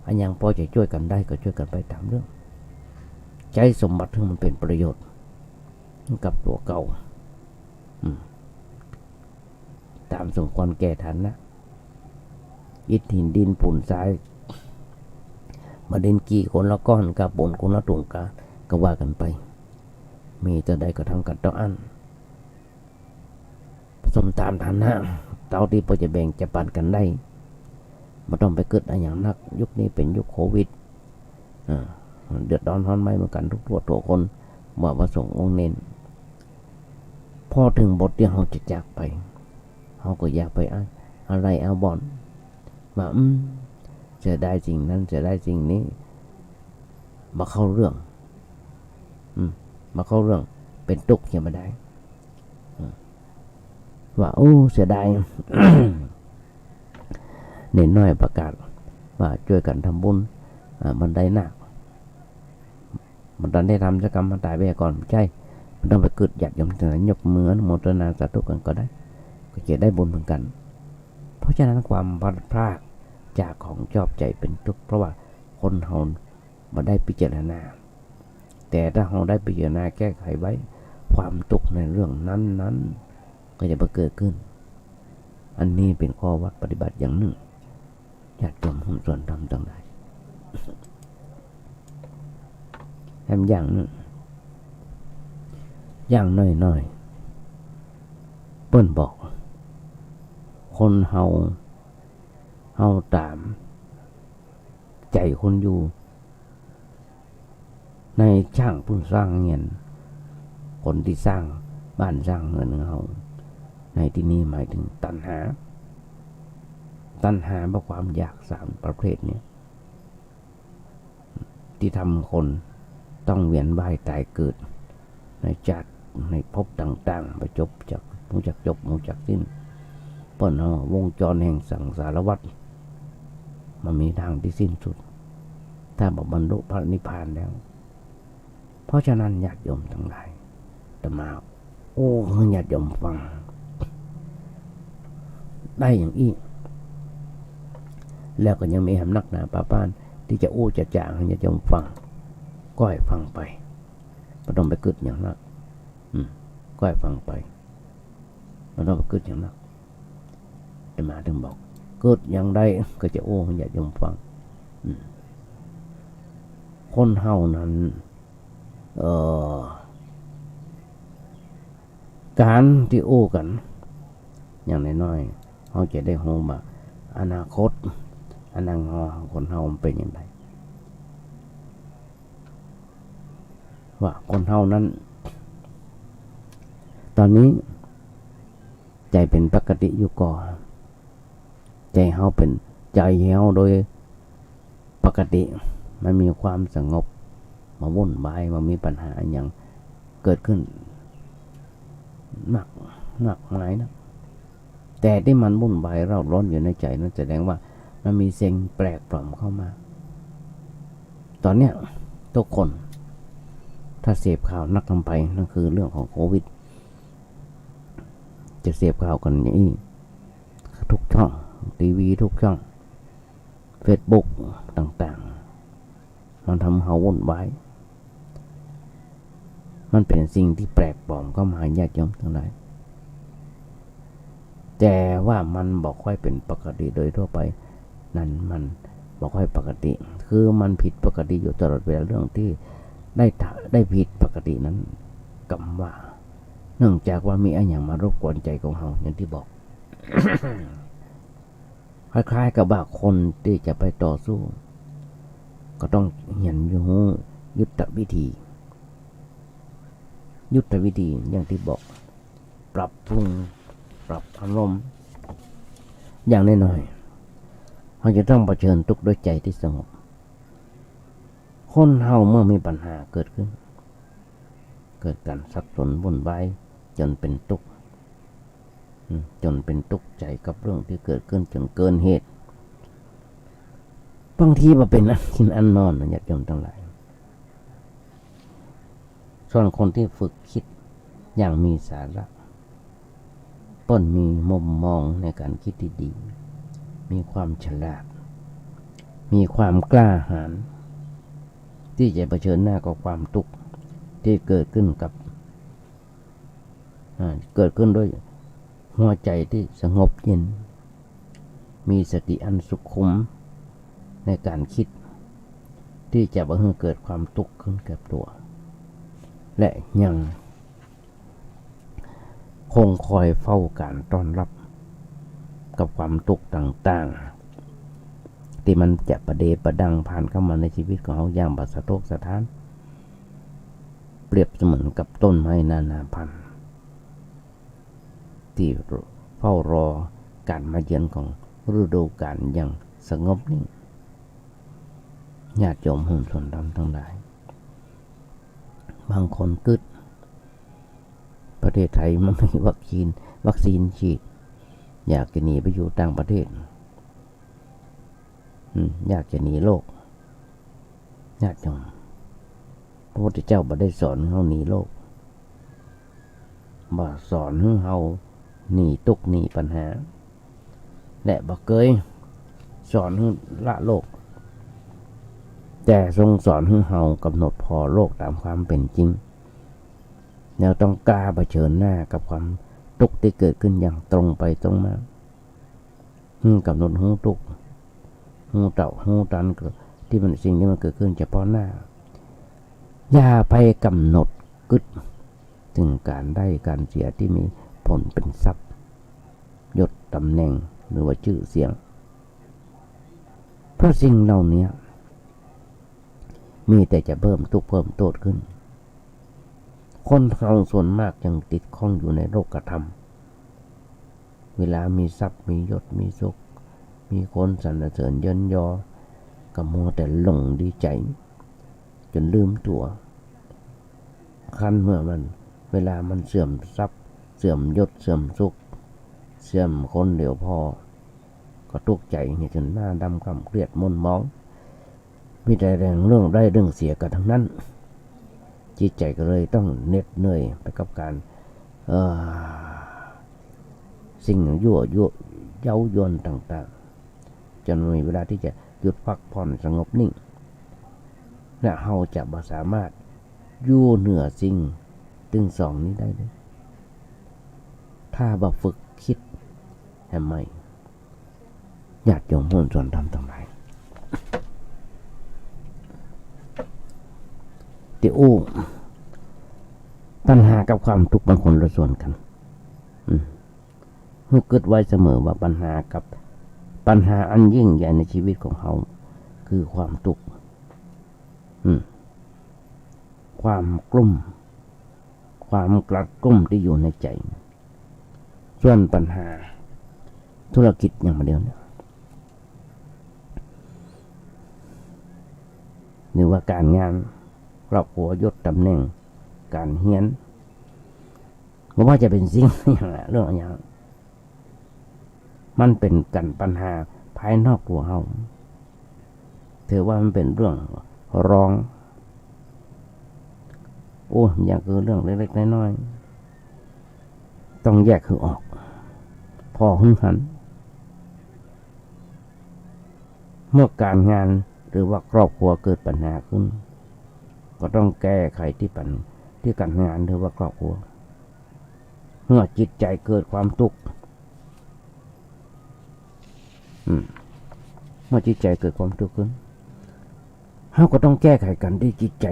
อันยังพอจะช่วยกันได้ก็ช่วยกันไปตามเรื่องใจสมบัติที่มันเป็นประโยชน์กับตัวเก่าตามสมควรแก่ฐานะอิฐหินดินปูนทรายมาเด่นกี่คนละก้อนกับปูนคนละตุ่มก็ว่ากันไปมีจะได้ก็ทำกันต่ออันสมตามฐานะเท่าที่พอจะแบ่งจะปันกันได้ไม่ต้องไปเกิดอะไรอย่างนักยุคนี้เป็นยุคโควิดเดือดร้อนร้อนไหมเหมือนกันทุกตัวคนว่าประสงค์องค์เน้นพอถึงบทที่เราจะจากไปเราก็อยากไปอะไรเอาบอนว่าจะได้สิ่งนั้นจะได้สิ่งนี้มาเข้าเรื่องเป็นตุกยังไม่ได้ว่าเสียดาย เน้นน้อยประกาศว่าช่วยกันทำบุญบันไดนาคมันตอนได้ทำสักกรรมมันตายไปก่อนใช่มันต้องไปเกิดหยัดยมสนยกมือโมทนาสาธุกันก็ได้ก็จะได้บุญเหมือนกันเพราะฉะนั้นความพลาดพลาดจากของชอบใจเป็นทุกข์เพราะว่าคนเรามาได้พิจารณาแต่ถ้าเราได้พิจารณาแก้ไขไว้ความทุกข์ในเรื่องนั้นก็จะมาเกิดขึ้นอันนี้เป็นข้อวัดปฏิบัติอย่างหนึ่งญาติโยมหุ้นส่วนทำต่างใดแถมอย่างนึงอย่างน้อยเปิ้นบอกคนเฮาตามใจคนอยู่ในช่างผู้สร้างเงินคนที่สร้างบ้านสร้างเงินเฮาในที่นี้หมายถึงตัณหาเพราะความอยาก3 ประเภทนี้ที่ทำคนต้องเวียนว่ายตายเกิดในจัดในภพต่างๆไปจบจากมูจากจบมูจากสิ้นเปิ้นวงจรแห่งสังสารวัฏมันมีทางที่สิ้นสุดถ้าบรรลุพระนิพพานแล้วเพราะฉะนั้นญาติโยมทั้งหลายอาตมาญาติโยมฟังได้อย่างอีกแล้วก็ยังมีหำนักหนาป้าป้านที่จะจะจางให้ญาติโยมฟังก็ให้ฟังไปไม่ต้องไปกึดอย่างนั้นก็ให้ฟังไปไม่ต้องไปกึดอย่างนั้นอาตมาถึงบอกกึดอย่างใดก็จะให้ญาติโยมฟังคนเฮานั้นการที่กันอย่างน้อยๆเขาจะได้รู้ว่าอนาคตอนาคตของคนเฮาเป็นอย่างไรว่าคนเฮานั้น ตอนนี้ใจเป็นปกติอยู่ก่อนใจเฮาเป็นใจเฮาโดยปกติมันมีความสงบมาวุ่นวายมามีปัญหาอย่างเกิดขึ้นหนักหมายนะแต่ที่มันวุ่นวายเร่าร้อนอยู่ในใจนั้นแสดงว่ามันมีสิ่งแปลกปลอมเข้ามาตอนเนี้ยทุกคนถ้าเสพข่าวนักทำไปนั่นคือเรื่องของโควิดจะเสพข่าวกันอย่างนี้ทุกช่องทีวีทุกช่องเฟซบุ๊กต่างๆมันทำเฮาวุ่นวายมันเป็นสิ่งที่แปลกปลอมเข้ามาญาติโยมทั้งหลายแต่ว่ามันบอกค่อยเป็นปกติโดยทั่วไปนั้นมันบอกค่อยปกติคือมันผิดปกติอยู่ตลอดเวลาเรื่องที่ได้ผิดปกตินั้นกำว่าเนื่องจากว่ามีอะไรอย่างมารบกวนใจของเราอย่างที่บอก คล้ายๆกับว่าคนที่จะไปต่อสู้ก็ต้องเห็นอยู่ยุทธวิธีอย่างที่บอกปรับปรุงปรับอารมณ์อย่างน้อยๆเราจะต้องเผชิญทุกข์ด้วยใจที่สงบคนเฮาเมื่อมีปัญหาเกิดขึ้นเกิดการสับสนวุ่นวายจนเป็นทุกข์ใจกับเรื่องที่เกิดขึ้นจนเกินเหตุบางทีมาเป็นอันกินอันนอนญาติโยมทั้งหลายส่วนคนที่ฝึกคิดอย่างมีสาระต้นมีมุมมองในการคิดที่ดีมีความฉลาดมีความกล้าหาญที่จะเผชิญหน้ากับความทุกข์ที่เกิดขึ้นด้วยหัวใจที่สงบเย็นมีสติอันสุขุมในการคิดที่จะบ่ให้เกิดความทุกข์ขึ้นกับตัวและยังคงคอยเฝ้าการต้อนรับกับความทุกข์ต่างๆที่มันจะประเดประดังผ่านเข้ามาในชีวิตของเขาอย่างบัดสะทกสะท้านเปรียบเสมือนกับต้นไม้นานาพันธุ์ที่เฝ้ารอการมาเยือนของฤดูกาลอย่างสงบนิ่งญาติโยมหุ้นส่วนดำทั้งหลายบางคนกึดประเทศไทยมันไม่มีวัคซีนฉีดอยากจะหนีไปอยู่ต่างประเทศอยากจะหนีโลกญาติโยมพระพุทธเจ้าบ่ได้สอนให้เฮาหนีโลกบ่สอนให้เฮาหนีทุกข์หนีปัญหาและบ่เคยสอนให้ละโลกแต่ทรงสอนให้เฮากำหนดพอโลกตามความเป็นจริงแล้วต้องกล้าเผชิญหน้ากับความทุกข์ที่เกิดขึ้นอย่างตรงไปตรงมากำหนดหูทุกข์หูเต่าหูตันที่มันสิ่งที่มันเกิดขึ้นเฉพาะหน้าอย่าไปกำหนดกึดถึงการได้การเสียที่มีผลเป็นทรัพย์ยศตำแหน่งหรือว่าชื่อเสียงเพราะสิ่งเหล่านี้มีแต่จะเพิ่มทุกข์เพิ่มโทษขึ้นคนเราส่วนมากยังติดข้องอยู่ในโลกธรรมเวลามีทรัพย์มียศมีสุขมีคนสรรเสริญเยินยอก็มัวแต่หลงดีใจจนลืมตัวคันเมื่อมันเวลามันเสื่อมทรัพย์เสื่อมยศเสื่อมสุขเสื่อมคนเดี๋ยวพอก็ทุกข์ใจเนี่ยจนหน้าดำคล้ำเครียดมนมองมีแต่เรื่องได้เรื่องเสียกันทั้งนั้นจิตใจก็เลยต้องเหน็ดเหนื่อยไปกับการสิ่งยั่วเย้ายวนต่างๆจนมีเวลาที่จะหยุดพักผ่อนสงบนิ่งและเฮาจะบ่สามารถอยู่เหนือสิ่งตึงสองนี้ได้เลยถ้าบ่ฝึกคิดให้ใหม่ญาติโยมหุ้นส่วนทำทั้งหลายที่ปัญหากับความทุกข์บางคนละส่วนกันให้เกิดไว้เสมอว่าปัญหากับปัญหาอันยิ่งใหญ่ในชีวิตของเขาคือความทุกข์ความกลุ้มค ความกลัดกลุ้มที่อยู่ในใจส่วนปัญหาธุรกิจอย่างเดียวเนี่ยหรือว่าการงานครอบครัวยศตำแหน่งการเฮียนไม่ว่าจะเป็นสิ่งอย่างไรเรื่องอย่างมันเป็นกันปัญหาภายนอกตัวเราถือว่ามันเป็นเรื่องรองโอ้อย่างคือเรื่องเล็กๆน้อยๆต้องแยกคือออกพอหึ่งหันเมื่อการงานหรือว่าครอบครัวเกิดปัญหาขึ้นก็ต้องแก้ไขที่การงานหรือว่าครอบครัวเมื่อจิตใจเกิดความทุกข์เมื่อจิตใจเกิดความทุกข์ขึ้นเราก็ต้องแก้ไขกันที่จิตใจ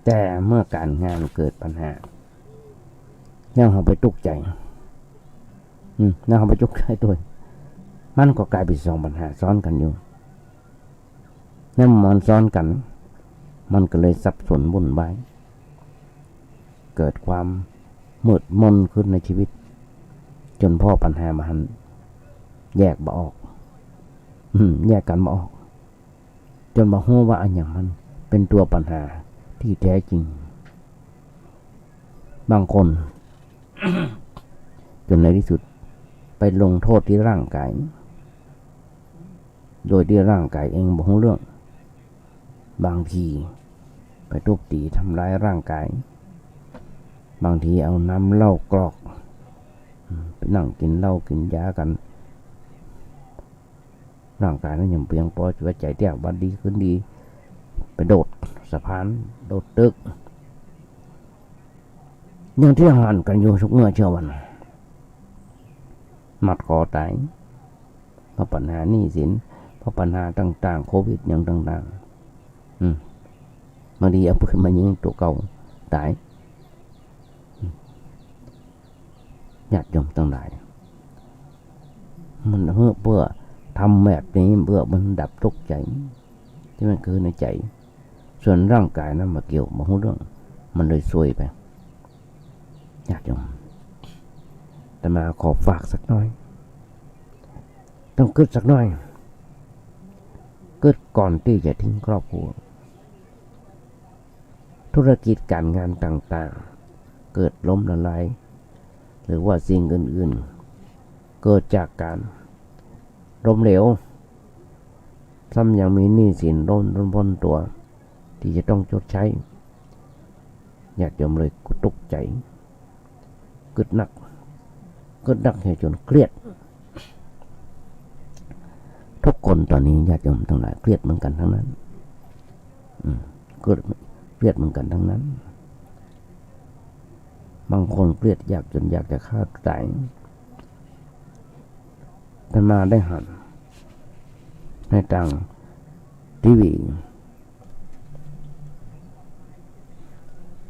แต่เมื่อการงานเกิดปัญหาแล้วเราไปทุกข์ใจแล้วเราไปทุกข์ใจด้วยมันก็กลายเป็นสองปัญหาซ้อนกันอยู่นั่นมันซ้อนกันมันก็เลยสับสนวุ่นวายเกิดความมืดมนขึ้นในชีวิตจนพ่อปัญหามันแยกบ่ออกแยกกันบ่ออกจนบ่ฮู้ว่าอันอย่างมันเป็นตัวปัญหาที่แท้จริงบางคน จนในที่สุดไปลงโทษที่ร่างกายโดยที่ร่างกายเองบ่รู้เรื่องบางทีไปทุบตีทำร้ายร่างกายบางทีเอาน้ำเหล้ากรอกไปนั่งกินเหล้ากินยากันร่างกายนั้นยังเพียงพอจะใจแตกวันดีขึ้นดีไปโดดสะพานโดดตึกยังที่หันกันอยู่ทุกเมื่อเช้าวันมัดคอตายเพราะปัญหาหนี้สินเพราะปัญหาต่างๆโควิดอย่างต่างๆบางทีเอาปืนมายิงตัวเก่าตายญาติโยมทั้งหลายมันเพื่อทำแบบนี้เพื่อมันดับทุกข์ใจที่มันคือในใจส่วนร่างกายนั้นมาเกี่ยวมาหูเรื่องมันเลยซวยไปญาติโยมแต่มาขอฝากสักหน่อยต้องกึศสักหน่อยกึศก่อนที่จะทิ้งครอบครัวธุรกิจการงานต่างๆเกิดล้มละลายหรือว่าสิ่งอื่นๆเกิดจากการล้มเหลวซ้ำยังมีหนี้สินล้นตัวที่จะต้องชดใช้ญาติโยมเลยตกใจกึดหนักให้จนเครียดทุกคนตอนนี้ญาติโยมทั้งหลายเครียดเหมือนกันทั้งนั้นเครียดเหมือนกันทั้งนั้นบางคนเครียดอยากจนอยากจะฆ่าตัวตายแต่มาได้หันในต่างทีวี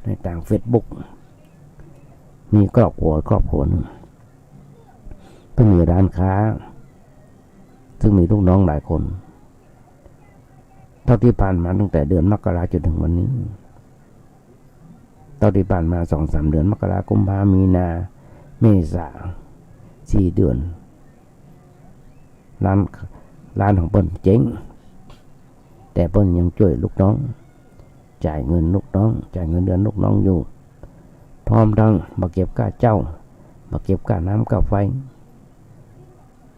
ในต่างเฟซบุ๊กมีครอบครัวหนึ่งเพิ่งมีร้านค้าซึ่งมีลูกน้องหลายคนเท่าที่ผ่านมาตั้งแต่เดือนมกราจนถึงวันนี้เท่าที่ผ่านมา 2-3 เดือนมกราคมกุมภาพันธ์มีนาเมษา4 เดือนร้านของเปิ้นเจ๊งแต่เปิ้นยังช่วยลูกน้องจ่ายเงินลูกน้องจ่ายเงินเดือนลูกน้องอยู่พร้อมทั้งมาเก็บค่าเจ้ามาเก็บค่าน้ำค่าไฟ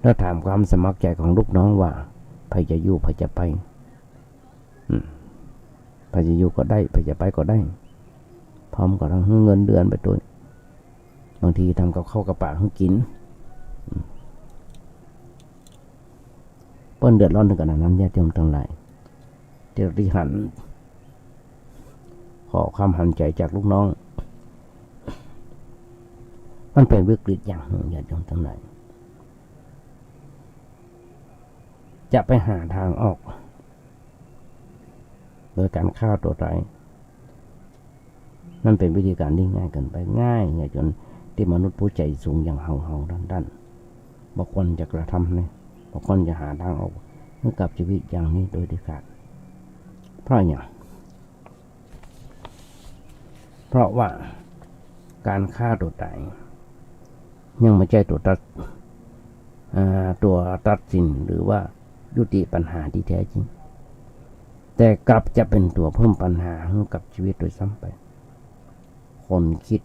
แล้วถามความสมัครใจของลูกน้องว่าใครจะอยู่ใครจะไปใครจะอยู่ก็ได้ใครจะไปก็ได้พร้อมกับทั้งเงินเดือนไปด้วยบางทีทำกับข้าวกับปลาให้กินเปิ้นเดือดร้อนถึงขนาดนั้นญาติโยมทั้งหลายที่หันขอความหันใจจากลูกน้องมันเป็นวิกฤตอย่างหนึ่งญาติโยมทั้งหลายจะไปหาทางออกโดยการฆ่าตัวตายนั่นเป็นวิธีการที่ง่ายเกินไปง่ายจนที่มนุษย์ผู้ใจสูงอย่างเฮาด้านบางคนจะกระทำเนี่ยบางคนจะหาทางออกเมื่อกับชีวิตอย่างนี้โดยเด็ดขาดเพราะอย่าง เพราะว่าการฆ่าตัวตายยังไม่ใช่ตัวตัดสินหรือว่ายุติปัญหาที่แท้จริงแต่กลับจะเป็นตัวเพิ่มปัญหาให้กับชีวิตโดยซ้ำไปคนคิด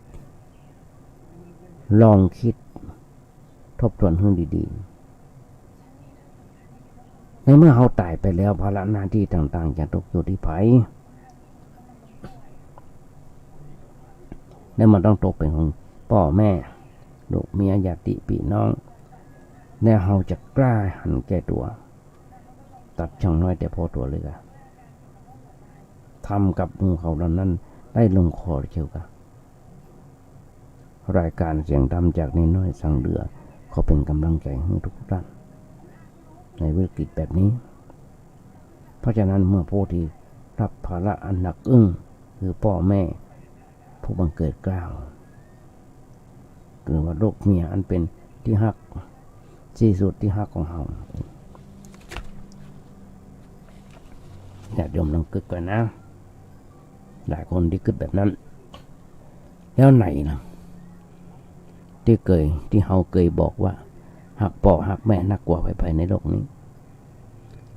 ลองคิดทบทวนให้ดีๆในเมื่อเขาตายไปแล้วภาระหน้าที่ต่างๆจะตกอยู่ที่ไผและมันต้องตกเป็นของพ่อแม่ลูกเมียญาติพี่น้องและเขาจะกล้าหันแก่ตัวตัดช่างน้อยแต่พอตัวเลยอะทำกับมือเขาเหล่านั้นได้ลงคอเชียวกันรายการเสียงธรรมจากในน้อยสังเดือเขาเป็นกำลังใจให้ทุกท่านในวิกฤตแบบนี้เพราะฉะนั้นเมื่อผู้ที่รับภาระอันหนักอึ้งคือพ่อแม่ผู้บังเกิดเกล้าหรือว่าลูกเมียอันเป็นที่ฮักที่สุดที่ฮักของเขาอยากยอมลองกึกก่อนนะหลายคนที่กึกแบบนั้นแล้วไหนนะที่เขาเคยบอกว่าหักพ่อหักแม่นักกว่าไปในโลกนี้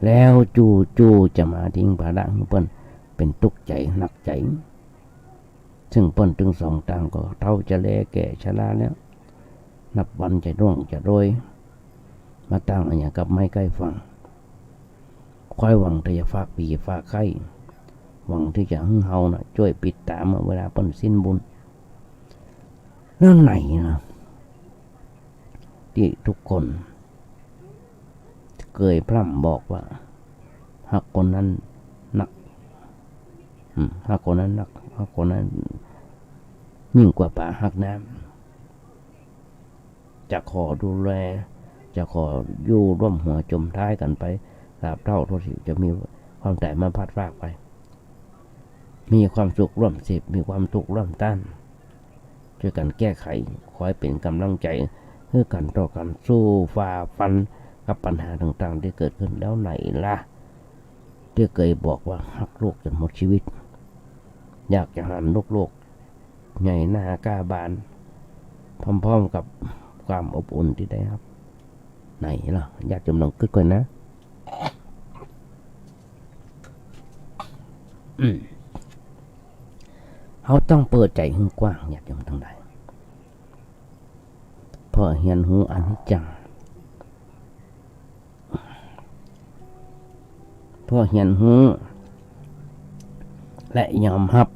แล้วจู่จะมาทิ้งภาระให้เปิ้นเป็นทุกข์ใจหนักใจซึ่งเปิ้นถึงสองต่างก็เท่าจะแลแก่ชราแล้วนับวันจะร่วงจะโรยมาตั้งอะไรอย่างกับไม่ใกล้ฟังค่อยหวังที่จะฝากปีฝากไข่หวังที่จะให้เฮานะช่วยปิดตาเมื่อเวลาเปิ้นสิ้นบุญแล้วไหนนะที่ทุกคนเคยพร่ำบอกว่าหากคนนั้นหนักหากคนนั้นหนักหากคนนั้นยิ่งกว่าป่าหักน้ำจะขอดูแลจะขออยู่ร่วมหัวจมท้ายกันไปตราบเท่าทุกสิ่งจะมีความแต่มาพัดพากไปมีความสุขร่วมสิบมีความทุกข์ร่วมต้านช่วยกันแก้ไขคอยเป็นกำลังใจเพื่อกันต่อกันสู้ฝ่าฟันกับปัญหาต่างๆที่เกิดขึ้นแล้วไหนล่ะที่เคยบอกว่าหักโลกจนหมดชีวิตอยากจะหันโลกใหญ่หน้ากล้าบานพร้อมๆกับความอบอุ่นที่ได้ครับไหนล่ะอยากจำลองขึ้นก่อนนะเขาต้องเปิดใจให้กว้างอยากจะมาทางใดพอเห็นหูอนิจจังพอเห็นหูและยอมรับ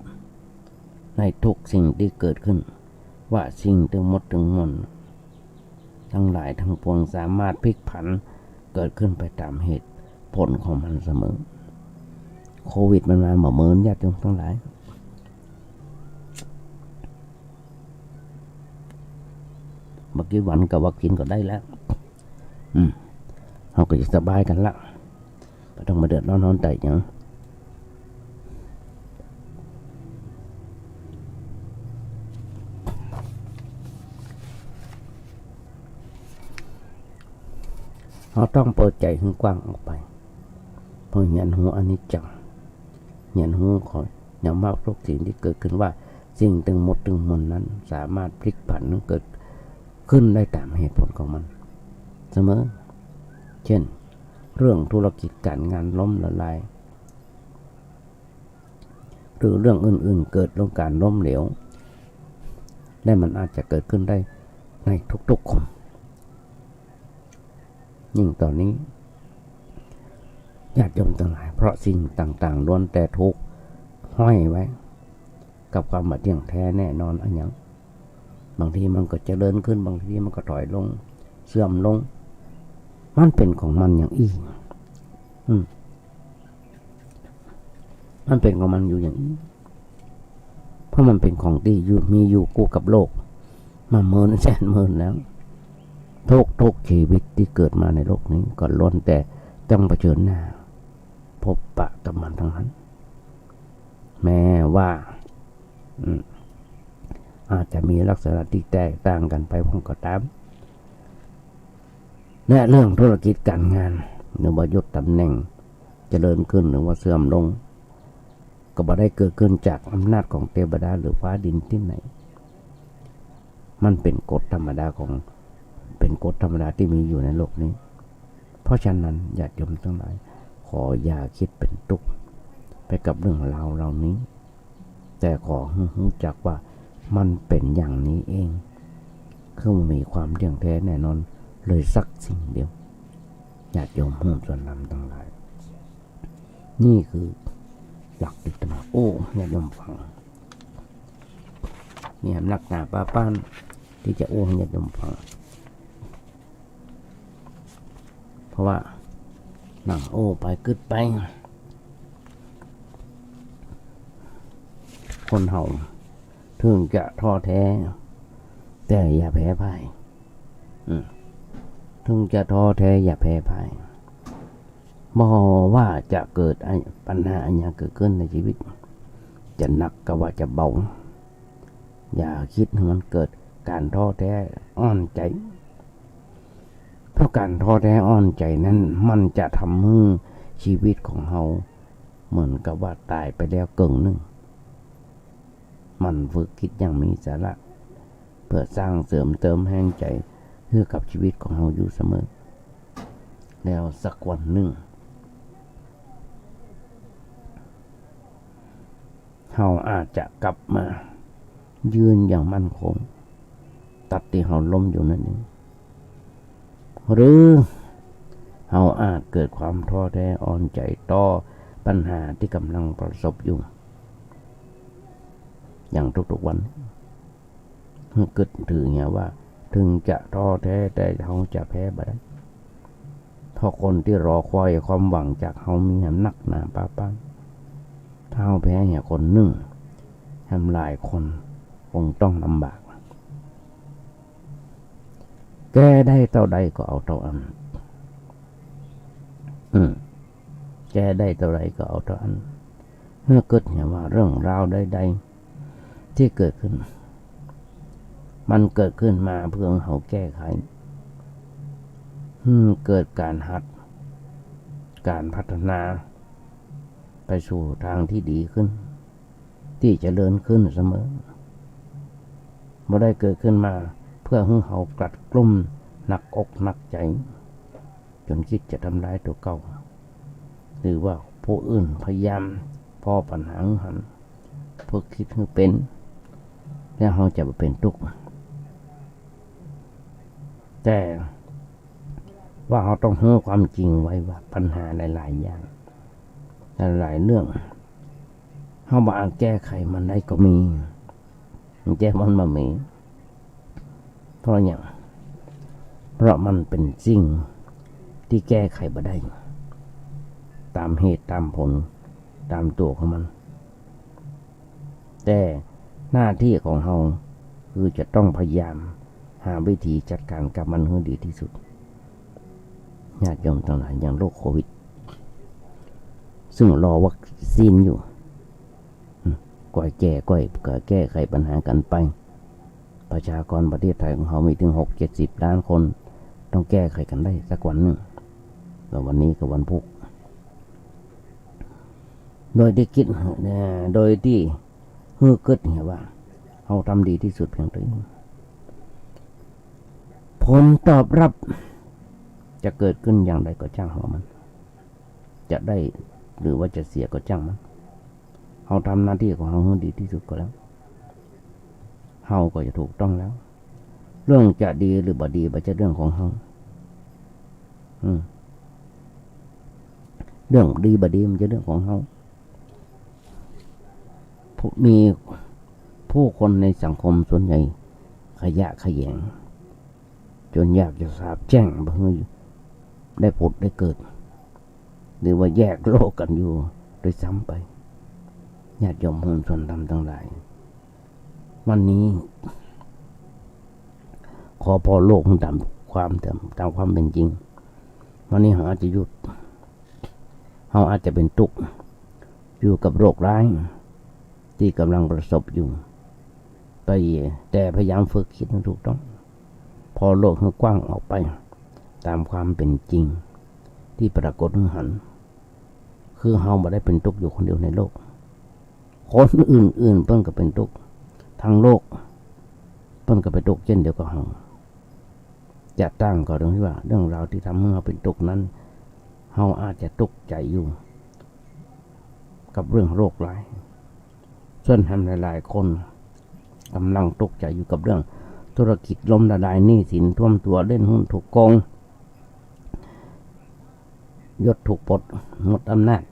ในทุกสิ่งที่เกิดขึ้นว่าสิ่งทั้งหมดทั้งมวลทั้งหลายทั้งปวงสามารถพลิกผันเกิดขึ้นไปตามเหตุผลของมันเสมอโควิดมันมาเหมือนญาติโยมทั้งหลายเมื่อกี้วันกับวัคซีนก็ได้แล้วเราก็จะสบายกันละไม่ต้องมาเดือดร้อนนอนใจอย่างเราต้องเปิดใจให้กว้างออกไปเพราะเห็นหูอนิจจังเห็นหูคอยยอมรับทุกสิ่งที่เกิดขึ้นว่าสิ่งทั้งหมดทั้งมวลนั้นสามารถพลิกผันเกิดขึ้นได้ตามเหตุผลของมันเสมอเช่นเรื่องธุรกิจการงานล้มละลายหรือเรื่องอื่นๆเกิดลงการล้มเหลวและมันอาจจะเกิดขึ้นได้ในทุกๆคนยิ่งตอนนี้ญาติโยมทั้งหลายเพราะสิ่งต่างๆล้วนแต่ทุกข์ห้อยไว้กับความบาดเจ็บแท้แน่นอนอันยังบางทีมันก็เจริญขึ้นบางทีมันก็ถอยลงเสื่อมลงมันเป็นของมันอย่างอี้มันเป็นของมันอยู่อย่างนี้เพราะมันเป็นของที่มีอยู่คู่กับโลกมาเมินแสนเมินแล้วทุกชีวิตที่เกิดมาในโลกนี้ก็ล้วนแต่ต้องเผชิญหน้าพบปะกับมันทั้งนั้นแม้ว่าอาจจะมีลักษณะที่แตกต่างกันไปพ้องก็ตามและเรื่องธุรกิจการงานหรือว่ายศตำแหน่งเจริญขึ้นหรือว่าเสื่อมลง ก็บ่ได้เกิดขึ้นจากอำนาจของเทวดาหรือฟ้าดินที่ไหนมันเป็นกฎธรรมดาที่มีอยู่ในโลกนี้เพราะฉะนั้นญาติโยมทั้งหลายขออย่าคิดเป็นทุกข์ไปกับเรื่องราวเหล่านี้แต่ขอให้รู้จักว่ามันเป็นอย่างนี้เองคือมีความเที่ยงแท้แน่นอนเลยสักสิ่งเดียวญาติโยมผู้ส่วนนำทั้งหลายนี่คือหลักติดมาโอ้ญาติโยมฟังนี่หนักหนาป้าป้านที่จะโอ้ญาติโยมฟังเพราะว่านั่งโอ้ไปกึดไปคนเฮาถึงจะท้อแท้แต่อย่าแพ้พ่ายถึงจะท้อแท้อย่าแพ้พ่ายบ่ว่าจะเกิดปัญหาอะไรเกิดขึ้นในชีวิตจะหนักก็ว่าจะเบาอย่าคิดให้มันเกิดการท้อแท้อ่อนใจเพราะการท้อแท้อ่อนใจนั้นมันจะทำให้ชีวิตของเราเหมือนกับว่าตายไปแล้วกึ่งหนึ่งมันฝึกคิดอย่างมีสาระเพื่อสร้างเสริมเติมแห่งใจเพื่อกับชีวิตของเราอยู่เสมอแล้วสักวันหนึ่งเราอาจจะกลับมายืนอย่างมั่นคงตัดที่เราล้มอยู่นั่นเองหรือเราอาจเกิดความท้อแท้อ่อนใจต่อปัญหาที่กำลังประสบอยู่อย่างทุกๆวันเกิดถือไงว่าถึงจะท้อแท้แต่เราจะแพ้บ่ได้เพราะคนที่รอคอยความหวังจากเรามีหนักหนาป้าป้านถ้าเราแพ้เนี่ยคนหนึ่งทำหลายคนคงต้องลำบากแก้ได้เท่าใดก็เอาเท่าอันแก้ได้เท่าใดก็เอาเท่าอันเมื่อเกิดเนี่ยว่าเรื่องราวใดๆที่เกิดขึ้นมันเกิดขึ้นมาเพื่อเขาแก้ไขเกิดการหัดการพัฒนาไปสู่ทางที่ดีขึ้นที่จะเจริญขึ้นเสมอไม่ได้เกิดขึ้นมาเพื่อให้เขากลัดกลุ่มหนักอกหนักใจจนคิดจะทำร้ายตัวเก่าหรือว่าผู้อื่นพยายามพอปัญหาหันเพื่อคิดให้เป็นแล้วเขาจะเป็นทุกข์แต่ว่าเขาต้องรู้ความจริงไว้ว่าปัญหาหลายๆอย่างหลายเรื่องเขาบอกแก้ไขมันได้ก็มีแก้มันมามีเพราะอย่างเพราะมันเป็นสิ่งที่แก้ไขบ่ได้ตามเหตุตามผลตามตัวของมันแต่หน้าที่ของเราคือจะต้องพยายามหาวิธีจัดการกับมันให้ดีที่สุดญาติโยมทั้งหลายอย่างโรคโควิดซึ่งรอวัคซีนอยู่ก่อยแก้ไขปัญหากันไปประชากรประเทศไทยของเรามีถึง60-70 ล้านคนต้องแก้ไขกันได้สักวันหนึ่งแล้ววันนี้ก็วันพุธโดยที่คิดโดยที่เกิดเนี่ยว่าเราทำดีที่สุดเพียงตัวเองผลตอบรับจะเกิดขึ้นอย่างไรก็ช่างหัวมันจะได้หรือว่าจะเสียก็ช่างมันเราทำหน้าที่ของเราให้ดีที่สุดก็แล้วเราก็จะถูกต้องแล้วเรื่องจะดีหรือบ่ดีมันจะเรื่องของเราเรื่องดีบ่ดีมันจะเรื่องของเรามีผู้คนในสังคมส่วนใหญ่ขยะแขยงจนอยากจะสาบแช่งเพื่อได้ผุดได้เกิดหรือว่าแยกโลกกันอยู่โดยซ้ำไปญาติโยมผู้ส่วนธรรมทั้งหลายวันนี้ขอพอโลกตามความเป็นจริงวันนี้เราอาจจะหยุดเราอาจจะเป็นทุกข์อยู่กับโรคร้ายที่กำลังประสบอยู่ไปแต่พยายามฝึกคิดให้ถูกต้องพอโลกให้กว้างออกไปตามความเป็นจริงที่ปรากฏหันคือเราไม่ได้เป็นทุกข์อยู่คนเดียวในโลก คนอื่นๆเพิ่นก็เป็นทุกข์ทั้งโลกเพิ่นก็เป็นทุกข์เช่นเดียวกับเราจะตั้งก็เรื่องที่ว่าเรื่องราวที่ทำให้เราเป็นทุกข์นั้นเราอาจจะทุกข์ใจอยู่กับเรื่องโรคร้ายส่วนทำหลายๆคนกำลังตกใจอยู่กับเรื่องธุรกิจล้มละลายหนี้สินท่วมตัวเล่นหุ้นถูกโกงยศถูกปลดหมดอำนาจ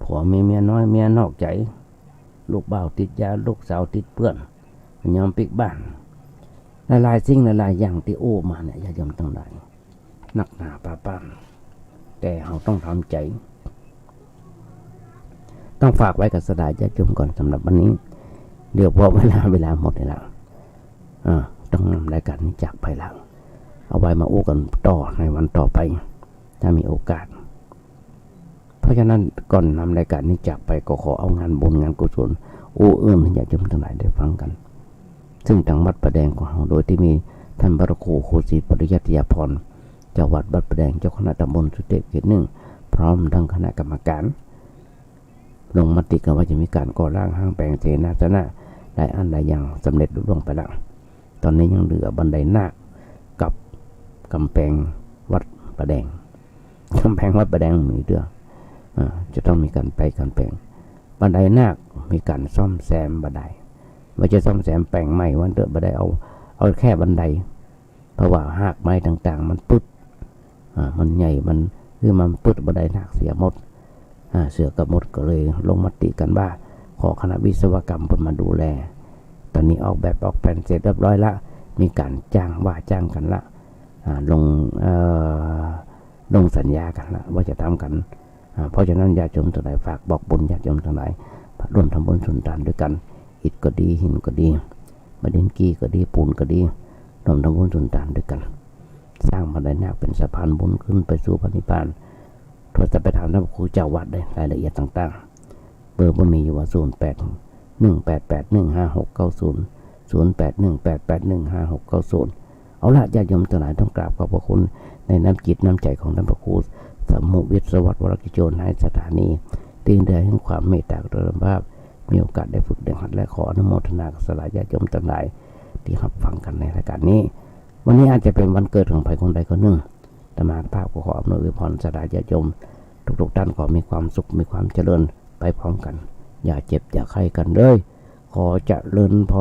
ผัวมีเมียน้อยเมียนอกใจลูกบ่าวติดยาลูกสาวติดเปื้อนยอมปิกบ้านหลายๆสิ่งหลายๆอย่างที่โอ้มาเนี่ยอย่ายอมตั้งหลายนักหนาป้าป้านแต่เราต้องทำใจต้องฝากไว้กับสดาญาติโยมก่อนสำหรับวันนี้เดี๋ยวพอเวลาหมดแล้วต้องนำรายการนี้จากไปแล้วเอาไว้มาอู้กันต่อในวันต่อไปถ้ามีโอกาสเพราะฉะนั้นก่อนนำรายการนี้จากไปก็ขอเอางานบุญงานกุศลอู้เอื้อมญาติโยมทั้งหลายได้ฟังกันซึ่งทางวัดประแดงของเราโดยที่มีท่านพระครูโคศิปริยัติยาภรณ์เจ้าวัดประแดงเจ้าคณะตำบลสุเทพเขต 1พร้อมทั้งคณะกรรมการลงมติกันว่าจะมีการก่อร่างห้างแปลงเสนาสนะหลายอันหลายอย่างสำเร็จลุล่วงไปแล้วตอนนี้ยังเหลือบันไดนาคกับกำแพงวัดประแดงกำแพงวัดประแดงมีเรื่องจะต้องมีการการแปลงบันไดนาคมีการซ่อมแซมบันไดว่าจะซ่อมแซมแปลงใหม่วันเดิมบันไดเอาแค่บันไดเพราะว่าหากไม้ต่างๆมันปึ๊ดมันใหญ่มันคือมันปึ๊ดบันไดนาคเสียหมดเสือกับมดก็เลยลงมติกันว่าขอคณะวิศวกรรมมาดูแลตอนนี้ออกแบบออกแผนเสร็จเรียบร้อยละมีการจ้างกันละลงสัญญากันละว่าจะทำกันเพราะฉะนั้นญาติโยมทั้งหลายฝากบอกบุญญาติโยมทั้งหลายร่วมทำบุญสุนทานด้วยกันอิฐก็ดีหินก็ดีมะดินกี้ก็ดีปูนก็ดีร่วมทำบุญสุนทานด้วยกันสร้างบันไดนาคเป็นสะพานบุญขึ้นไปสู่พระนิพพานโทรศัพท์ไปถามท่านครูเจ้าวัดได้รายละเอียดต่างๆเบอร์บ่มีอยู่ว่า0818815690 เอาละญาติโยมทั้งหลายต้องกราบขอบพระคุณในน้ำจิตน้ำใจของท่านพระครูสมุวิทย์สวัสดิ์วรกิจโจนในสถานีตีนเดือให้ความเมตตากรุณาภาพมีโอกาสได้ฝึกเด็กหัดและขออนุโมทนากับสลายญาติโยมทั้งหลายที่รับฟังกันในรายการนี้วันนี้อาจจะเป็นวันเกิดของใครคนใดคนหนึ่งธรรมาภาพก็ขออำนวยพรสลายญาติโยมทุกท่านขอมีความสุขมีความเจริญไปพร้อมกันอย่าเจ็บอย่าไข้กันเลยขอเจริญพร